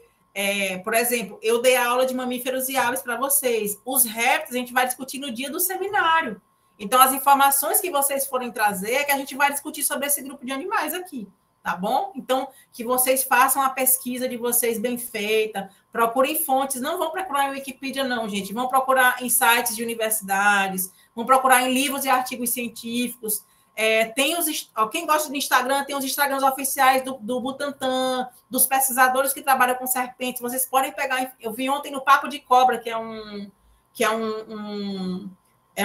por exemplo, eu dei a aula de mamíferos e aves para vocês. Os répteis a gente vai discutir no dia do seminário. Então, as informações que vocês forem trazer é que a gente vai discutir sobre esse grupo de animais aqui, tá bom? Então, que vocês façam a pesquisa de vocês bem feita, procurem fontes, não vão procurar em Wikipedia, não, gente, vão procurar em sites de universidades, vão procurar em livros e artigos científicos, Quem gosta de Instagram, tem os Instagrams oficiais do Butantan, dos pesquisadores que trabalham com serpentes. Vocês podem pegar. Eu vi ontem no Papo de Cobra, que é um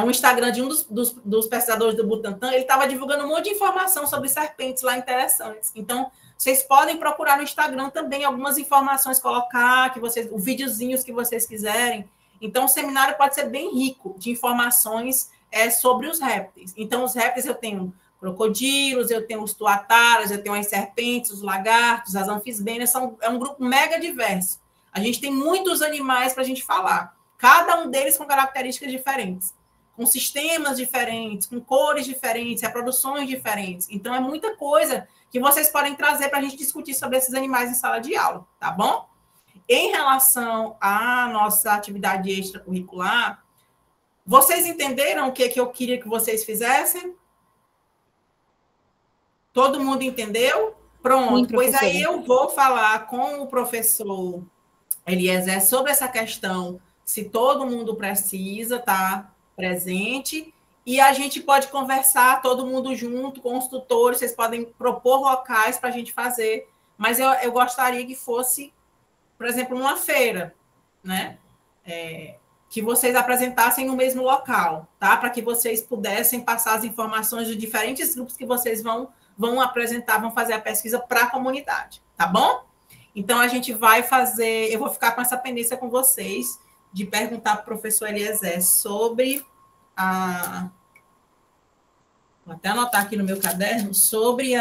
Instagram de um dos pesquisadores do Butantan. Ele estava divulgando um monte de informação sobre serpentes lá interessantes. Então, vocês podem procurar no Instagram também algumas informações, colocar os videozinhos que vocês quiserem. Então, o seminário pode ser bem rico de informações sobre os répteis. Então, os répteis, eu tenho crocodilos, eu tenho os tuataras, eu tenho as serpentes, os lagartos, as anfisbênias, é um grupo mega diverso. A gente tem muitos animais para a gente falar, cada um deles com características diferentes, com sistemas diferentes, com cores diferentes, reproduções diferentes. Então, é muita coisa que vocês podem trazer para a gente discutir sobre esses animais em sala de aula, tá bom? Em relação à nossa atividade extracurricular, vocês entenderam o que eu queria que vocês fizessem? Todo mundo entendeu? Pronto, sim, pois aí eu vou falar com o professor Eliezer sobre essa questão, se todo mundo precisa estar presente, e a gente pode conversar todo mundo junto com os tutores, vocês podem propor locais para a gente fazer, mas eu gostaria que fosse, por exemplo, uma feira, né? Que vocês apresentassem no mesmo local, tá? Para que vocês pudessem passar as informações dos diferentes grupos que vocês vão apresentar, vão fazer a pesquisa para a comunidade, tá bom? Então, a gente vai fazer, eu vou ficar com essa pendência com vocês, de perguntar para o professor Eliezer sobre vou até anotar aqui no meu caderno, sobre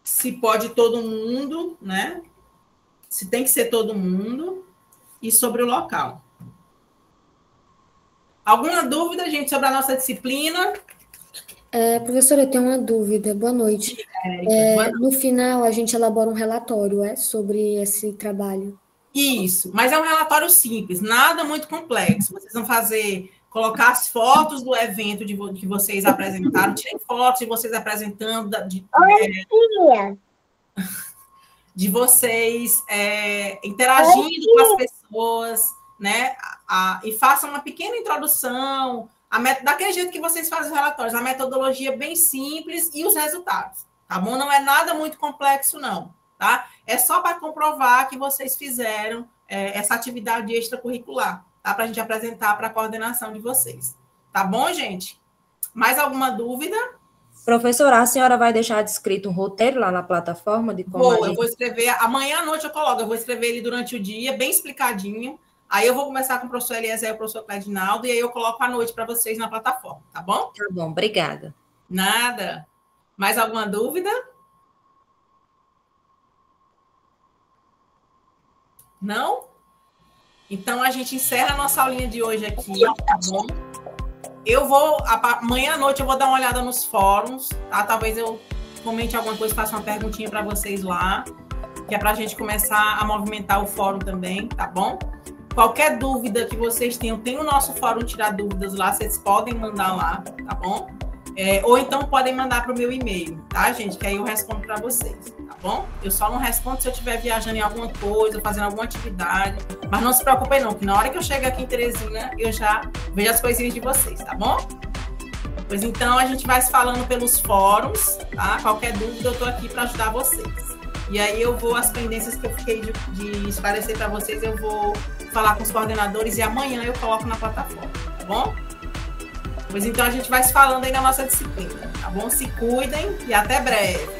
se pode todo mundo, né? Se tem que ser todo mundo, e sobre o local. Alguma dúvida, gente, sobre a nossa disciplina? Professora, eu tenho uma dúvida. Boa noite. No final, a gente elabora um relatório sobre esse trabalho. Isso, mas é um relatório simples, nada muito complexo. Vocês vão colocar as fotos do evento que vocês apresentaram, tirem fotos de vocês apresentando, de vocês interagindo com as pessoas, né? E façam uma pequena introdução, daquele jeito que vocês fazem os relatórios, a metodologia bem simples e os resultados, tá bom? Não é nada muito complexo, não, tá? É só para comprovar que vocês fizeram essa atividade extracurricular, tá? Para a gente apresentar para a coordenação de vocês. Tá bom, gente? Mais alguma dúvida? Professora, a senhora vai deixar descrito um roteiro lá na plataforma de como eu vou escrever, amanhã à noite eu vou escrever ele durante o dia, bem explicadinho. Aí eu vou começar com o professor Eliezer e o professor Cledinaldo, e aí eu coloco à noite para vocês na plataforma, tá bom? Tá bom, obrigada. Nada. Mais alguma dúvida? Não? Então, a gente encerra a nossa aulinha de hoje aqui, tá bom? Amanhã à noite eu vou dar uma olhada nos fóruns, tá? Talvez eu comente alguma coisa, faça uma perguntinha para vocês lá, que é para a gente começar a movimentar o fórum também, tá bom? Qualquer dúvida que vocês tenham, tem o nosso fórum Tirar Dúvidas lá, vocês podem mandar lá, tá bom? Ou então podem mandar para o meu e-mail, tá, gente? Que aí eu respondo para vocês, tá bom? Eu só não respondo se eu estiver viajando em alguma coisa, fazendo alguma atividade, mas não se preocupem não, que na hora que eu chegar aqui em Teresina, eu já vejo as coisinhas de vocês, tá bom? Pois então, a gente vai se falando pelos fóruns, tá? Qualquer dúvida, eu estou aqui para ajudar vocês. E aí as pendências que eu fiquei de esclarecer para vocês, eu vou falar com os coordenadores e amanhã eu coloco na plataforma, tá bom? Pois então a gente vai se falando aí na nossa disciplina, tá bom? Se cuidem e até breve.